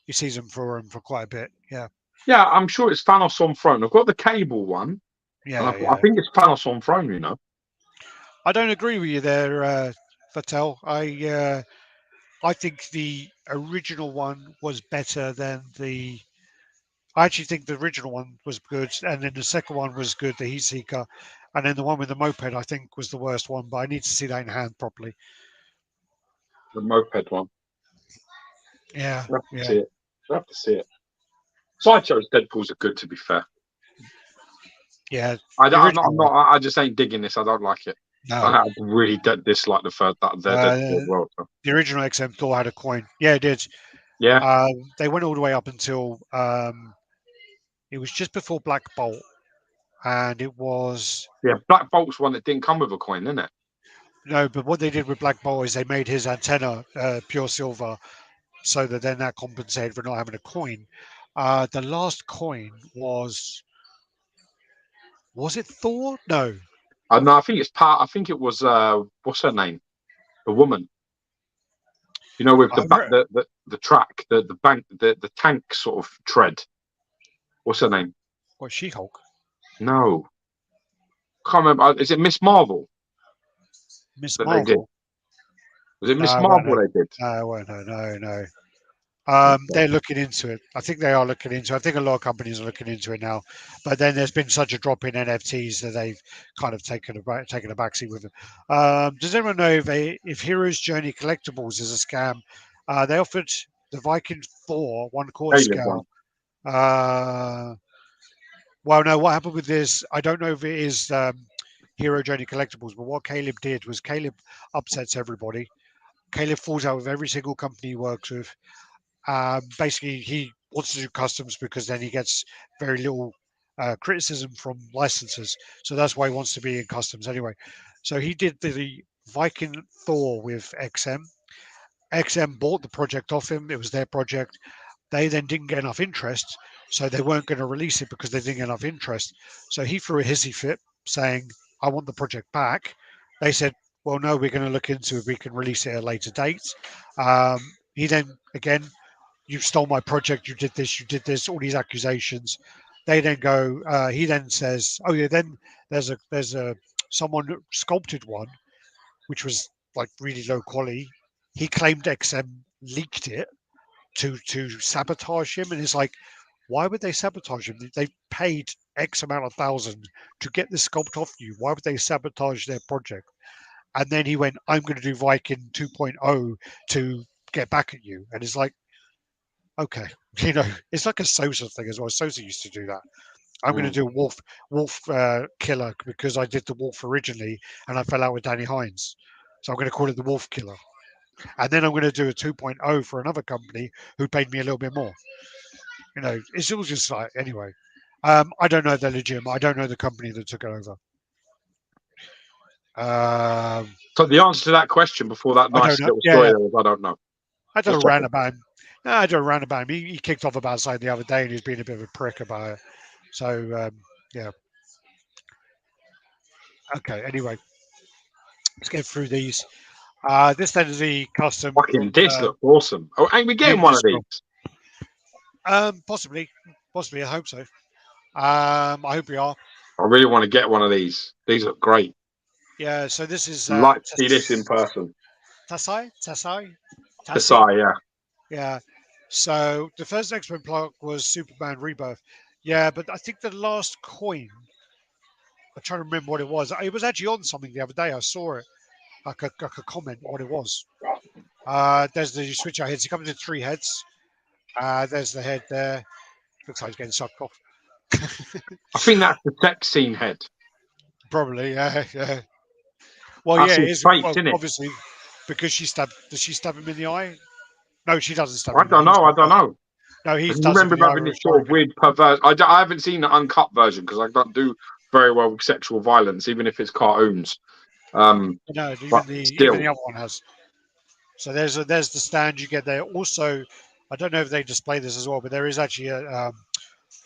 He sees them for quite a bit. Yeah, Yeah, I'm sure it's Thanos on Throne. I've got the cable one, and yeah, I yeah. think it's Thanos on Throne. You know. I don't agree with you there, Fattel. I think the original one was better than the. I actually think the original one was good, and then the second one was good, the Heat Seeker, and then the one with the moped I think was the worst one. But I need to see that in hand properly. The moped one. Yeah, I have to yeah, see it. I have to see it. Sideshow's Deadpool's are good, to be fair. yeah. I The don't, I'm original not. one. I just ain't digging this. I don't like it. No, I really dislike the third that their Deadpool as uh, well. So. the original XM Thor had a coin. Yeah, it did. Yeah, They went all the way up until it was just before Black Bolt, and it was yeah. Black Bolt's one that didn't come with a coin, didn't it? no. But what they did with Black Bolt is they made his antenna pure silver, so that then that compensated for not having a coin. The last coin was it Thor? No. No, I think it's part. I think it was what's her name? The woman. You know, with the back, the track, the bank, the tank sort of tread. What's her name? What She-Hulk? No, can't remember. Is it Miss Marvel Miss that they did? Marvel? Was it No, Miss I won't Marvel know. they did? No, I won't know. No, no. Okay. They're looking into it. I think they are looking into it. I think a lot of companies are looking into it now. But then there's been such a drop in NFTs that they've kind of taken a backseat with it. Does anyone know if Hero's Journey Collectibles is a scam? They offered the Viking 4 one quarter Alien one. scale. Uh, Well, no, what happened with this, I don't know if it is Hero Journey Collectibles, but what Caleb did was Caleb upsets everybody. Caleb falls out with every single company he works with. Basically, he wants to do customs because then he gets very little criticism from licensors. So that's why he wants to be in customs anyway. So he did the Viking Thor with XM. XM bought the project off him. It was their project. They then didn't get enough interest, so they weren't going to release it because they didn't get enough interest. So he threw a hissy fit saying, I want the project back. They said, well, no, we're going to look into if we can release it at a later date. He then, again, you stole my project, you did this, all these accusations. They then go, he then says, oh, yeah, then there's a someone sculpted one, which was like really low quality. He claimed XM leaked it to sabotage him, and it's like, why would they sabotage him? They paid X amount of thousand to get this sculpt off you. Why would they sabotage their project? And then he went, I'm going to do Viking 2.0 to get back at you. And it's like, okay, it's like a Sosa thing as well. Sosa used to do that. I'm going to do a wolf killer because I did the wolf originally and I fell out with Danny Hines. So I'm going to call it the wolf killer. And then I'm going to do a 2.0 for another company who paid me a little bit more. It's all just like, anyway. I don't know if they're legitimate. I don't know the company that took it over. So the answer to that question before that I don't nice know. little Yeah, story yeah. there was, I don't know. I don't Just rant checking. about him. No, I don't rant about him. He kicked off about something the other day and he's been a bit of a prick about it. So, yeah. Okay, anyway, let's get through these. This then is the custom Fucking from this looks awesome. Oh, ain't we getting one Ninja of these? Scroll. Possibly. I hope so. I hope we are. I really want to get one of these. These look great. Yeah, so this is I'd like to see this in person. Tasai? Kasai, yeah. Yeah. So the first X-Men plot was Superman Rebirth. Yeah, but I think the last coin, I'm trying to remember what it was. It was actually on something the other day. I saw it. Like a comment what it was. There's the switch out heads. It comes in 3 heads. There's the head there. Looks like he's getting sucked off. I think that's the sex scene head. Probably, yeah. Well, That's yeah, it his is. face, Well, isn't it? obviously, because does she stab him in the eye? No, she doesn't stab I him in the don't eye. know. I don't know. No, he I can does in remember the eye having with a this sort of shark. weird perverse. I haven't seen the uncut version because I don't do very well with sexual violence, even if it's cartoons. No, But even still, the other one has. So there's the stand you get there. Also, I don't know if they display this as well, but there is actually a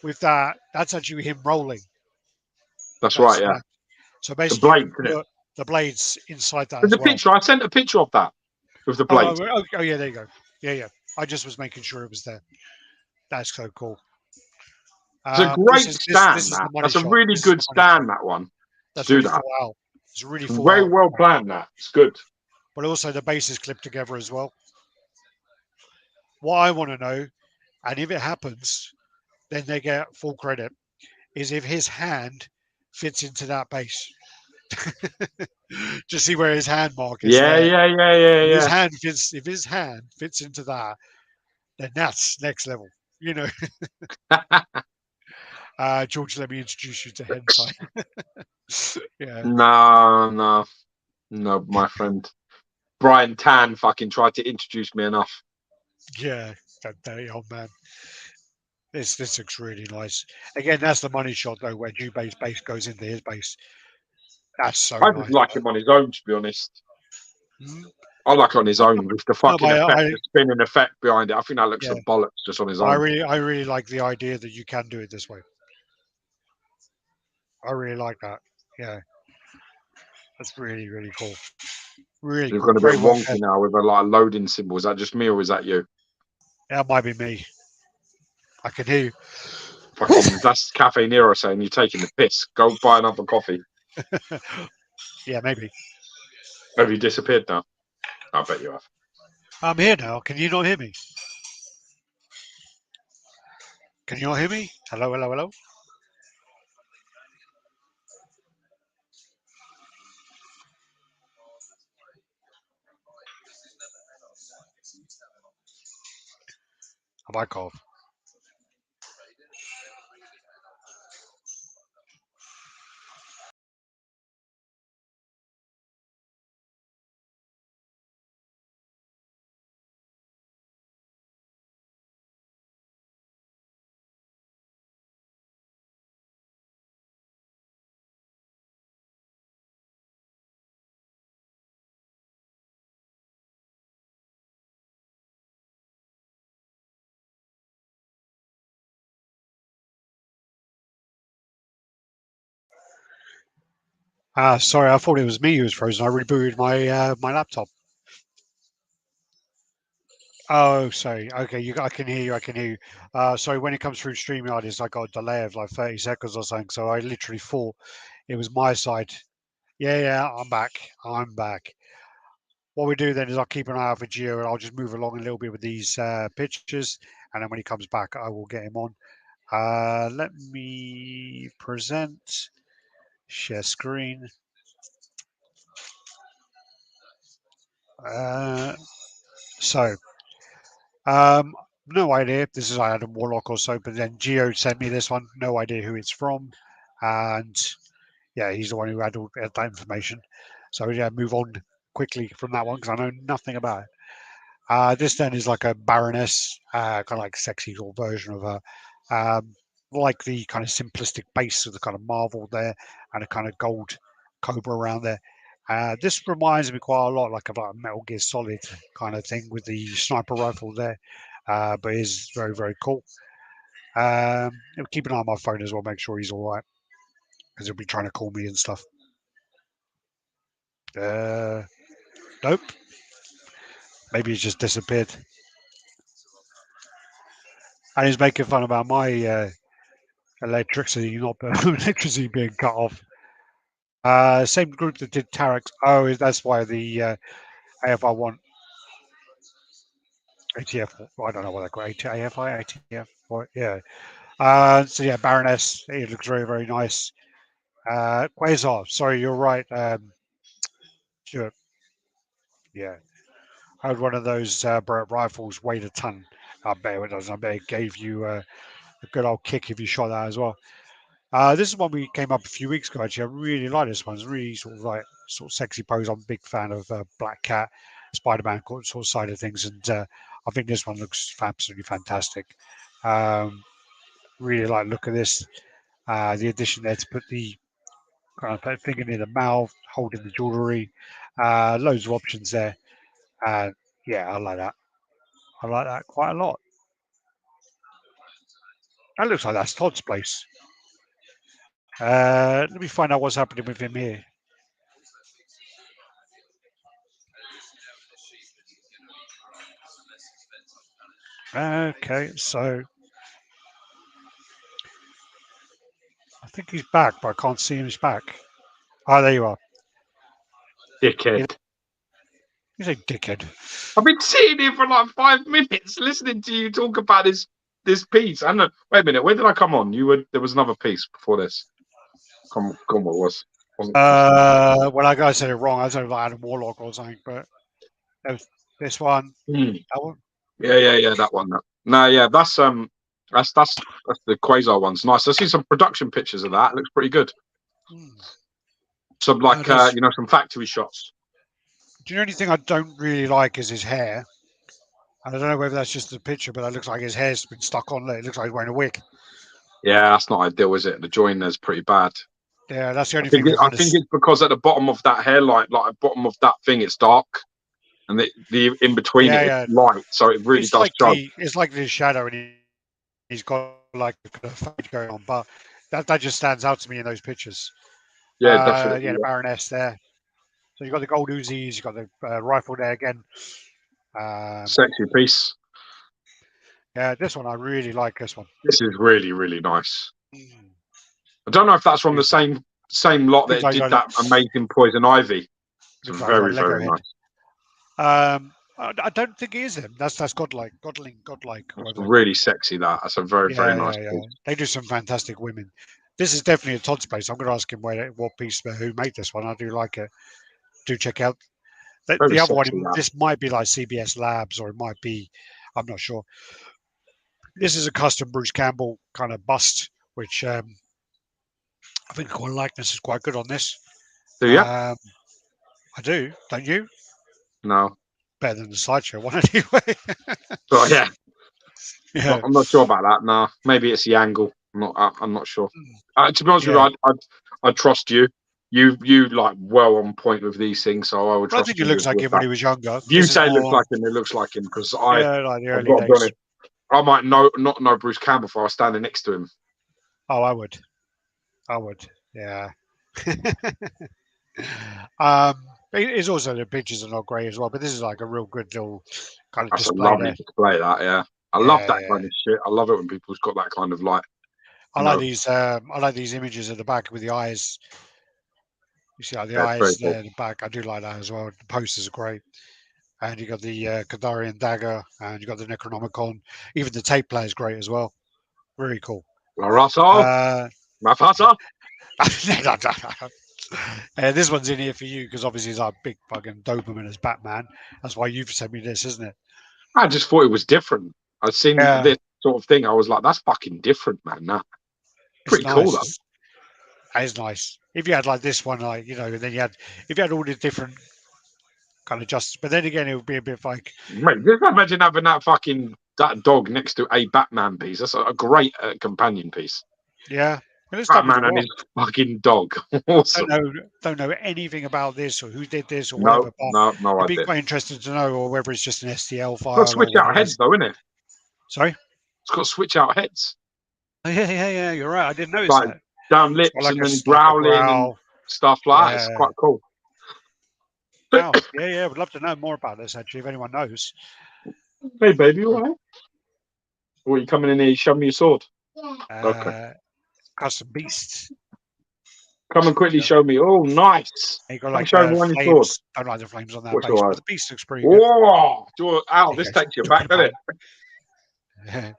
with that. That's actually him rolling that's that right. Yeah, stand. So the basically, you blade, can isn't it? put the blades inside that There's as a well. picture. I sent a picture of that with the blade. Oh, yeah, there you go. Yeah. I just was making sure it was there. That's so cool. It's a This great is this stand. is the That money that's a shot. really This is good the money shot. stand. That one to That's do really that. full out. It's really It's full very out. well planned. That it's good. But also the base is clipped together as well. What I want to know, and if it happens, then they get full credit, is if his hand fits into that base. Just see where his hand mark is Yeah, there. yeah, yeah, yeah, If his yeah. hand fits into that, then that's next level. George, let me introduce you to hentai. Yeah. No, my friend Brian Tan fucking tried to introduce me enough. Yeah, that dirty old man. This looks really nice. Again, that's the money shot though, where Jubay's base goes into his base. That's so I just nice. like him on his own, to be honest. Mhm. I like on his own with the No, fucking but effect, the spinning effect behind it. I think that looks yeah, like bollocks just on his I own. really like the idea that you can do it this way. I really like that. Yeah, that's really cool. Really You've cool. gone a bit Great work wonky there. now with a like loading symbol. Is that just me or is that you? That might be me. I can hear you. Fucking, that's Cafe Nero saying you're taking the piss. Go buy another coffee. Yeah, maybe. Have you disappeared now? I bet you have. I'm here now. Can you not hear me? Can you not hear me? Hello. Have I called? Sorry, I thought it was me who was frozen. I rebooted my laptop. Oh, sorry. Okay, I can hear you. I can hear you. Sorry, when it comes through StreamYard, it's like got a delay of like 30 seconds or something. So I literally thought it was my side. Yeah, I'm back. I'm back. What we do then is I'll keep an eye out for Gio, and I'll just move along a little bit with these pictures, and then when he comes back, I will get him on. Let me present, share screen. Uh, so, no idea. This is Adam Warlock or so, but then Gio sent me this one. No idea who it's from, and yeah, he's the one who had all that information. So yeah, move on quickly from that one because I know nothing about it. This then is like a Baroness, kind of like sexy sort of version of her. Like the kind of simplistic base of the kind of marble there and a kind of gold cobra around there. This reminds me quite a lot like of a Metal Gear Solid kind of thing with the sniper rifle there, but is very, very cool. Keep an eye on my phone as well, make sure he's all right because he'll be trying to call me and stuff. Nope. Maybe he's just disappeared. And he's making fun about my electricity, not electricity being cut off. Same group that did Tarek's. Oh, that's why the AFI want ATF. Well, I don't know what they call it. AFI, ATF. What? Yeah. So yeah, Baroness. It looks very, very nice. Quasar. Sorry, you're right. Sure. Yeah. I had one of those rifles weighed a ton. I bet it does. I bet it gave you a good old kick if you shot that as well. This is one we came up a few weeks ago. Actually, I really like this one. It's really sort of like sort of sexy pose. I'm a big fan of Black Cat, Spider-Man sort of side of things, and I think this one looks absolutely fantastic. Um, really like the look of this. The addition there to put the kind of finger near the mouth, holding the jewellery. Loads of options there. Yeah, I like that. I like that quite a lot. That looks like that's Todd's place. Let me find out what's happening with him here. Okay, so I think he's back, but I can't see him. He's back. Oh, there you are. Dickhead. He's a dickhead. I've been sitting here for like 5 minutes listening to you talk about this piece. I know. Wait a minute. Where did I come on? There was another piece before this. Come on, what was? Well, I said it wrong. I said like Adam Warlock or something, but this one. Hmm. That one. Yeah. That one. No, yeah. That's the Quasar one's nice. I see some production pictures of that. It looks pretty good. Some like some factory shots. Do you know anything I don't really like is his hair. And I don't know whether that's just the picture, but it looks like his hair's been stuck on. It looks like he's wearing a wig. Yeah, that's not ideal, is it? The joiner's pretty bad. Yeah, that's the only thing. thing. I think it's because at the bottom of that hairline, like at the bottom of that thing, it's dark, and the in between it's light, so it really does show. It's like the shadow, and he's got like a fade going on, but that just stands out to me in those pictures. Yeah, definitely. Yeah, the Baroness there. So you've got the gold Uzis, you've got the rifle there again. Sexy piece. Yeah, this one I really like. This one. This is really, really nice. I don't know if that's from the same lot that did that amazing Poison Ivy. It's very, very nice. I don't think it is him. That's godlike. It's really sexy. That's a very, very nice piece. They do some fantastic women. This is definitely a Todd's place. I'm going to ask him what piece, who made this one. I do like it. Do check out the other one. This might be like CBS Labs, or it might be. I'm not sure. This is a custom Bruce Campbell kind of bust, which I think the likeness is quite good on this. Do you? I do. Don't you? No. Better than the slideshow one anyway. But yeah. I'm not sure about that. No, maybe it's the angle. I'm not sure. To be honest with you, I trust you. You like well on point with these things, so I would trust. I think it looks like him when he was younger. You say it looks like him. It looks like him because like the early days. I might not know Bruce Campbell if I was standing next to him. Oh, I would. Yeah. It's also the pictures are not great as well, but this is like a real good little kind of That's a display lovely there. display, that, yeah. I love that Yeah, kind of shit. I love it when people's got that kind of like, I you like know, these. I like these images at the back with the eyes. You see, like the yeah, it's very eyes cool. there at the back. I do like that as well. The posters are great, and you got the Kandarian dagger, and you got the Necronomicon. Even the tape player is great as well. Very cool. La Russell, Uh, Mafasa. this one's in here for you because obviously he's like big fucking Doberman as Batman. That's why you've sent me this, isn't it? I just thought it was different. I'd seen Yeah, this sort of thing. I was like, that's fucking different, man. That it's pretty cool, nice. though. That is nice. If you had like this one, like and then if you had all the different kind of justice, but then again, it would be a bit like, Mate, just imagine having that dog next to a Batman piece. That's a great companion piece. yeah, and it's done really Batman and well. his fucking dog. Awesome. Don't know anything about this or who did this or No, whatever, but no it'd be idea. quite interesting to know, or whether it's just an STL It's got file or switch whether out he heads, has. though, isn't it? Sorry. It's got switch out heads. Oh, yeah. You're right. I didn't notice Like that. down It's got lips and then like a growling and growl. stuff like that. It's Yeah. quite cool. Wow. Yeah. Would love to know more about this actually, if anyone knows. Hey, baby, all right? Or you coming in here? Show me your sword. Okay. Custom beasts. Come and quickly show me. Oh, nice. You got Come like show me on your sword. flames. Don't like the flames on that What's base, your but eyes? the beast looks pretty good. Whoa! Ow, this takes you back, doesn't it?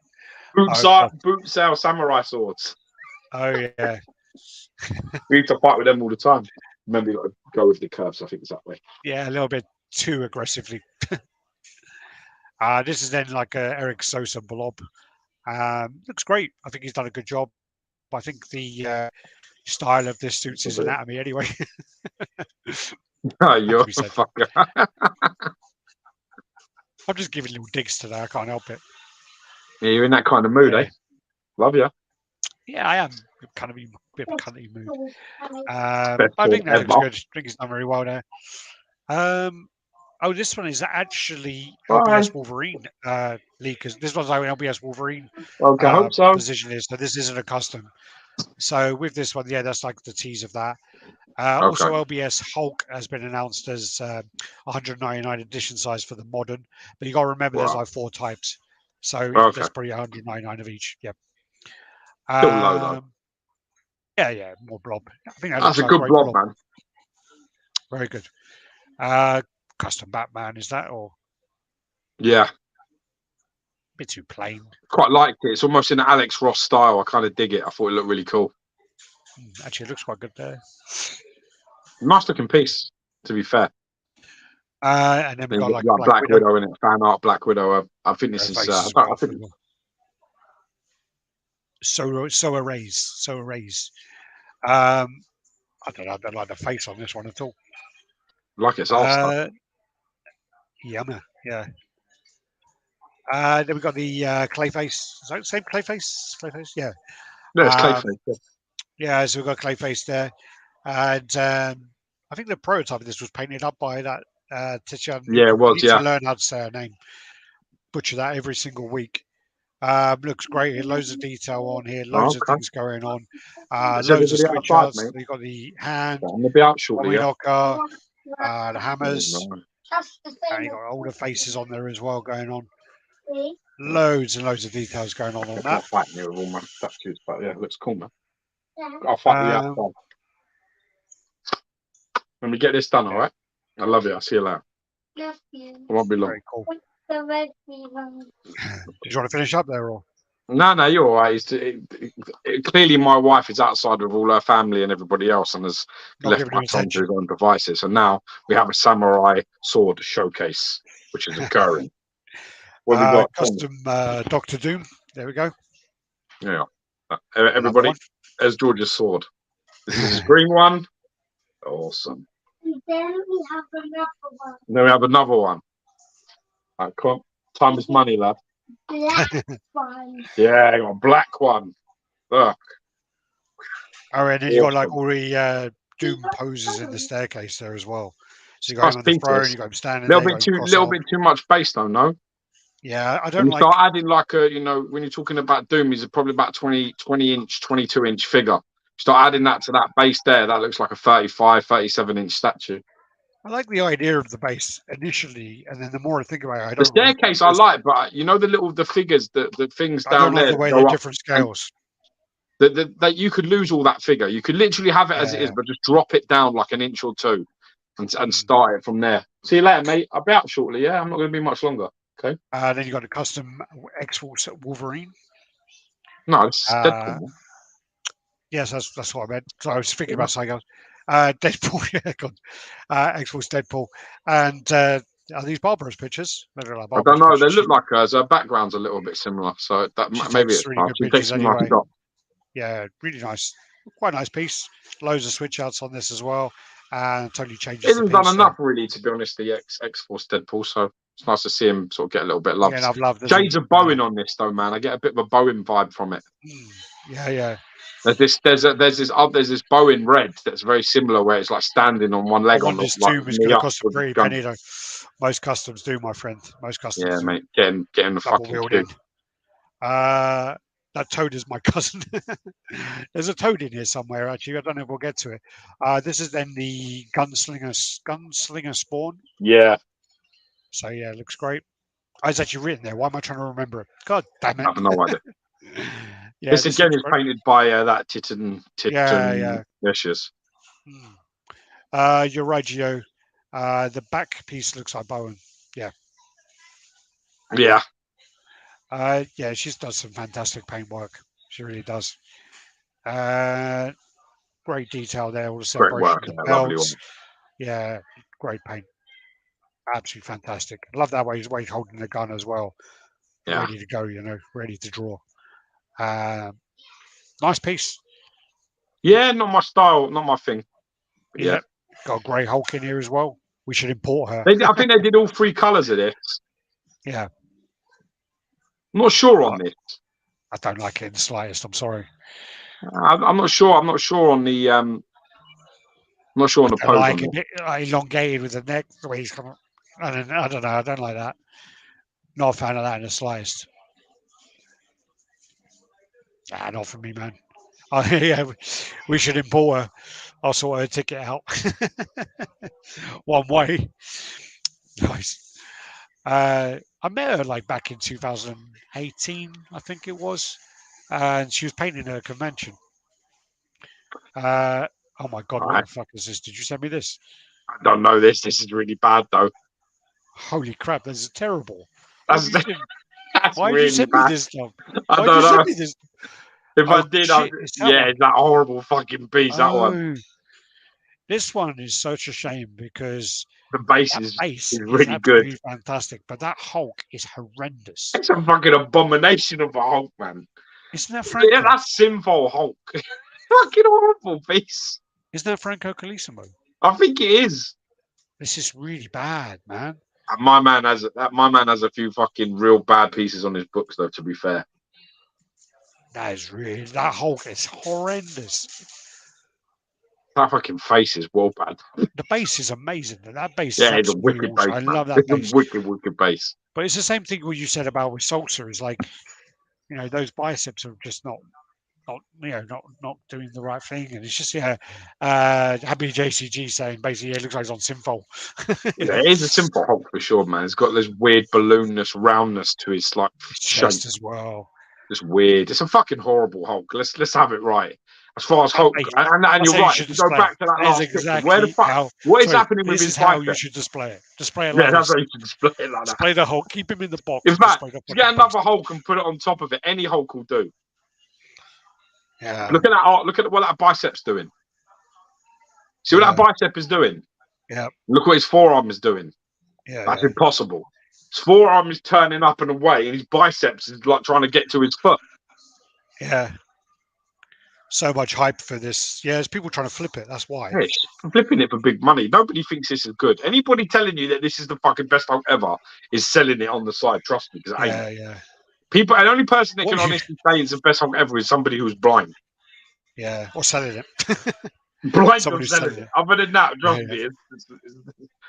Boot sale samurai swords. Oh, yeah. We used to fight with them all the time. Remember, you got to go with the curves. I think it's that way. Yeah, a little bit too aggressively. This is then like Eric Sosa blob. Looks great. I think he's done a good job. I think the style of this suits his anatomy anyway. Oh, you're a fucker. I'm just giving little digs today. I can't help it. Yeah, you're in that kind of mood, eh? Love you. Yeah, I am. Kind of a bit of a cunty mood. I think that looks good. I think he's done very well there. This one is actually LBS Wolverine leakers. This one's like LBS Wolverine Okay, I hope so. position is. So this isn't a custom. So with this one, yeah, that's like the tease of that. Also, LBS Hulk has been announced as 199 edition size for the modern, but you got to remember there's like 4 types, so there's probably 199 of each. Yep. Still low though. Yeah, more blob. I think that's a good blob, man. Very good. Custom Batman is that, or? Yeah. A bit too plain. Quite liked it. It's almost in the Alex Ross style. I kind of dig it. I thought it looked really cool. Actually, it looks quite good there. Nice looking piece, to be fair. And then we got like Black Widow in it. Fan art Black Widow. I think this is. I think So erase. I don't know. I don't like the face on this one at all. Like it's all Yummer, yeah. Then we got the Clayface. Is that the same Clayface? Clayface, yeah. No, it's Clayface. Yeah, so we've got Clayface there. And I think the prototype of this was painted up by that Tizian. Yeah, it was, to learn how to say her name. Butcher that every single week. Looks great. Loads of detail on here. Loads of things going on. Loads of switch outs. You've got the hand. I'm going to be out shortly. Knocker, the hammers. You got all the faces on there as well going on. Loads and loads of details going on that. I'll fight me with all my statues, but yeah, it looks cool, man. I'll fight you outside. Let me get this done, all right? I love you. I'll see you later. Love you. I won't be long. Very cool. Did you want to finish up there, or? No, you're all right. Clearly, my wife is outside with all her family and everybody else, and has left my son to his own devices. And now we have a samurai sword showcase, which is occurring. What have we got? Custom Doctor Doom. There we go. Yeah. Everybody, there's George's sword. This is his green one. Awesome. Then we have another one. Then we have another one. Right, come on. Time is money, lad. Black one. Yeah, I got a black one. Look. Oh, and then you got like all the Doom poses in the staircase there as well. So you got him on the throne, you got him standing little bit too much base though, no? Yeah, I don't like. Start adding like a, when you're talking about Doom, he's probably about 20 inch, 22 inch figure. Start adding that to that base there. That looks like a 35, 37-inch statue. I like the idea of the base initially, and then the more I think about it, I The don't. staircase I like, but you know the figures, the things I down don't like there the way that they're go up, different scales. that you could lose all that figure. You could literally have it as it is, Yeah. but just drop it down like an inch or two, and Mm. start it from there. See you later, mate. I'll be out shortly. Yeah, I'm not going to be much longer. Okay. Then you got a custom X-Force Wolverine. No, it's Uh, Deadpool. Yes, that's what I meant. So I was thinking Yeah. about something else. Deadpool, yeah, God. X-Force Deadpool. And are these Barbaros pictures? They look like I don't Barbaros know. They pictures. look like hers. Her background's a little bit similar, so that She maybe takes it's really fine. good She pictures takes some nice anyway. shots. Yeah, really nice. Quite a nice piece. Loads of switch outs on this as well. And totally changes It the hasn't piece. done enough, really, to be honest. The X-Force Deadpool, so it's nice to see him sort of get a little bit of love. Yeah, and I've loved Shades of Bowen on this, though, man. I get a bit of a Bowen vibe from it. Yeah. There's this Bowen red that's very similar, where it's like standing on one leg I on want this like tomb is knee going to up cost a with the pretty gun. penny, though. Most customs do, my friend. Most customs Yeah, do. mate, getting the Double fucking wheeled queue. in. That toad is my cousin. There's a toad in here somewhere, actually. I don't know if we'll get to it. This is then the gunslinger spawn. Yeah, So yeah, it looks great. Oh, it's actually written there. Why am I trying to remember it? God damn it. I have no idea. Yeah, this again looks is great. painted by that Titan. Yeah. Vicious. You're right, Gio. The back piece looks like Bowen. Yeah. Yeah, she's done some fantastic paint work. She really does. Great detail there, all the Great separation work. of the Yeah, lovely belts. one. Yeah, great paint. Absolutely fantastic. Love that way he's holding the gun as well. Yeah. Ready to go, ready to draw. Nice piece. Yeah, not my style, not my thing. But yeah. Got a grey Hulk in here as well. We should import her. I think they did all three colours of this. Yeah. I'm not sure on this. I don't like it in the slightest. I'm sorry. I'm not sure. I'm not sure on the. I'm not sure on the pose. Like a bit elongated with the neck, the way he's coming. I don't know. I don't like that. Not a fan of that in the slightest. Not for me, man. Yeah, we should import her. I'll sort her ticket out. One way. Nice. I met her like back in 2018, I think it was, and she was painting at a convention. Oh my God, what the fuck is this? Did you send me this? I don't know this. This is really bad, though. Holy crap, this is terrible. That's Why really did you send bad. me this stuff? I don't know. Send me this? If I did, shit, it's that horrible fucking piece. That one. This one is such a shame because the base is really good. Fantastic, but that Hulk is horrendous. It's a fucking abomination of a Hulk, man. Isn't that Franco? Yeah, that's sinful Hulk. Fucking horrible piece. Isn't that Franco Colissimo? I think it is. This is really bad, man. My man has a few fucking real bad pieces on his books, though. To be fair, that Hulk is horrendous. That fucking face is well bad. The base is amazing. That base it's a wicked base. I love that base. Wicked base. But it's the same thing what you said about with Salsa. Is like, those biceps are just not doing the right thing, and it's just Happy JCG saying basically it looks like it's on Simfol. It is a simple Hulk for sure, man. It's got this weird balloonness, roundness to his chest shape as well. It's weird. It's a fucking horrible Hulk. Let's have it right. As far as Hulk, and you're right. You go back to that last picture. Where the fuck? What is happening with his bicep? This is how you should display it. Display it like that's how you should display it like that. Display the Hulk. Keep him in the box. In fact, get another Hulk and put it on top of it. Any Hulk will do. Yeah. Look at that art. Look at what that bicep's doing. See what that bicep is doing? Yeah. Look what his forearm is doing. Yeah. That's impossible. His forearm is turning up and away, and his biceps is like trying to get to his foot. Yeah. So much hype for this. Yeah, there's people trying to flip it. That's why. Yes, I'm flipping it for big money. Nobody thinks this is good. Anybody telling you that this is the fucking best Hulk ever is selling it on the side. Trust me, because it ain't. Yeah. People, and the only person that can honestly say it's the best Hulk ever is somebody who's blind. Yeah, or selling it. Blind or selling it. Other than that, trust me,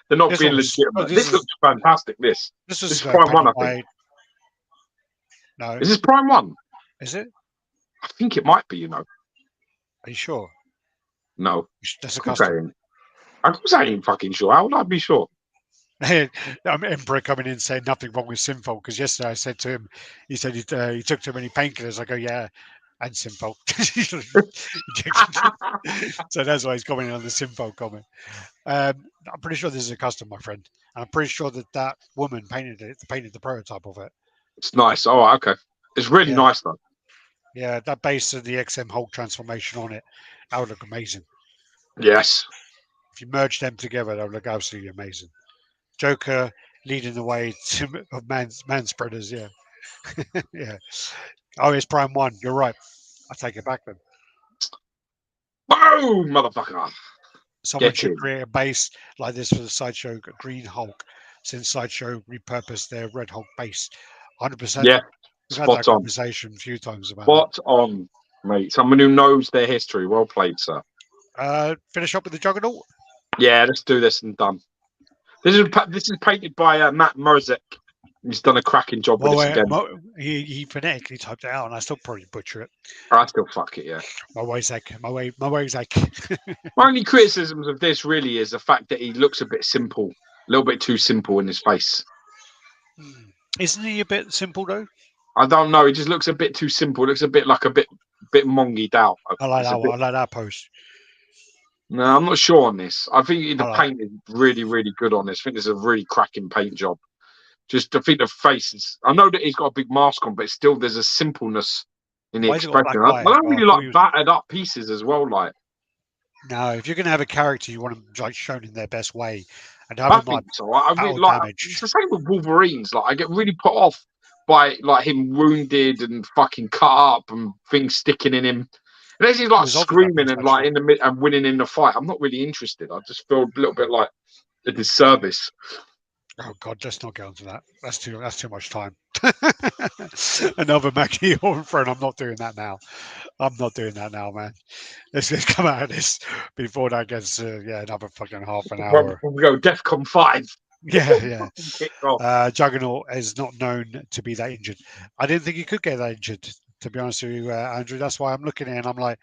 they're not being legitimate. This looks fantastic. This is Prime 1, I think. No. Is this Prime 1? Is it? I think it might be, Are you sure? No. That's a Of course I custom. ain't. Of course I ain't fucking sure. How would I be sure? Emperor coming in saying nothing wrong with Simfold, because yesterday I said to him, he said he took too many painkillers. I go, yeah, and Simfold. So that's why he's commenting on the Simfold comment. I'm pretty sure this is a custom, my friend. And I'm pretty sure that woman painted the prototype of it. It's nice. Oh, okay. It's really Yeah. nice though. Yeah, that base of the XM Hulk transformation on it, that would look amazing. Yes. If you merge them together, that would look absolutely amazing. Joker leading the way of man spreaders, yeah. Yeah. Oh, it's Prime 1. You're right. I take it back then. Boom, motherfucker. Someone Get should in. create a base like this for the Sideshow Green Hulk, since Sideshow repurposed their Red Hulk base. 100%. Yeah. We've had that Spot on. conversation a few times about Spot on, mate. Someone who knows their history. Well played, sir. that. Finish up with the Juggernaut. Yeah, let's do this and done. This is painted by Matt Mozek. He's done a cracking job with this again. He phonetically typed it out, and I still probably butcher it. I still fuck it, yeah. My way's like. My only criticisms of this really is the fact that he looks a bit simple, a little bit too simple in his face. Isn't he a bit simple though? I don't know. He just looks a bit too simple. It looks a bit mongied out. I like that one. I like that post. No, I'm not sure on this. I think the I like paint is really, really good on this. I think it's a really cracking paint job. Just, I think the face is. I know that he's got a big mask on, but still, there's a simpleness in the Why has he got a expression. black I eye? don't Oh, really I thought like he was- battered up pieces as well. Like, No, if you're going to have a character, you want them like shown in their best way, and I having think like so. I really battle like. damage. It's the same with Wolverines. Like, I get really put off by like him wounded and fucking cut up and things sticking in him. Unless he's like was obvious, screaming and like actually. in the mid and winning in the fight, I'm not really interested. I just feel a little bit like a disservice. Oh God, let's not get onto that. That's too much time. Another Mackie Horn friend. I'm not doing that now. I'm not doing that now, man. Let's come out of this before that gets another fucking half an hour. We go DEFCON 5. Yeah. Kick off. Juggernaut is not known to be that injured. I didn't think he could get that injured, to be honest with you, Andrew. That's why I'm looking at it and I'm like,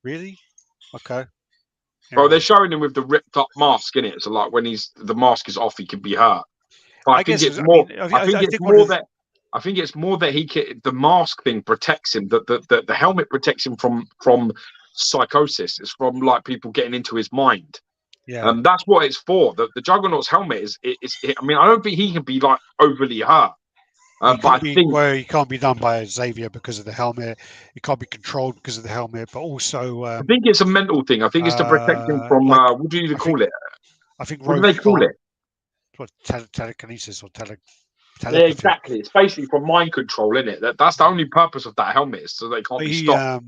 really? Okay. Bro, they're showing him with the ripped up mask in it. So like when the mask is off, he can be hurt. But I think it's more. I think it's more that the mask thing protects him. The helmet protects him from psychosis. It's from like people getting into his mind. Yeah. That's what it's for. The Juggernaut's helmet is. I mean, I don't think he can be like overly hurt. But I think he can't be done by Xavier because of the helmet. He can't be controlled because of the helmet. But also, I think it's a mental thing. I think it's to protect him from what do you call it? I think what do they call it? What telekinesis or telepathy. Yeah, exactly. It's basically from mind control, isn't it? That's the only purpose of that helmet, is so they can't be stopped.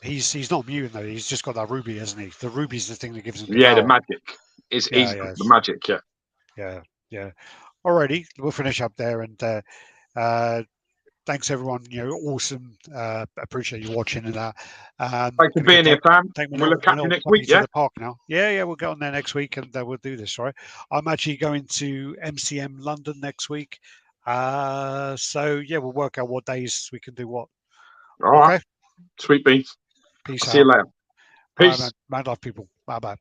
He's not mutant though. He's just got that ruby, hasn't he? The ruby's the thing that gives him. The magic is the magic. Yeah. Alrighty, we'll finish up there, and thanks everyone. Awesome. Appreciate you watching and that. Thanks for being here, fam. We'll look at you next week. Yeah. The park now. Yeah. We'll get on there next week, and we'll do this. Right. I'm actually going to MCM London next week. So yeah, we'll work out what days we can do what. All right. Sweet beans. Peace out. See you later. Peace. Man, love people. Bye bye.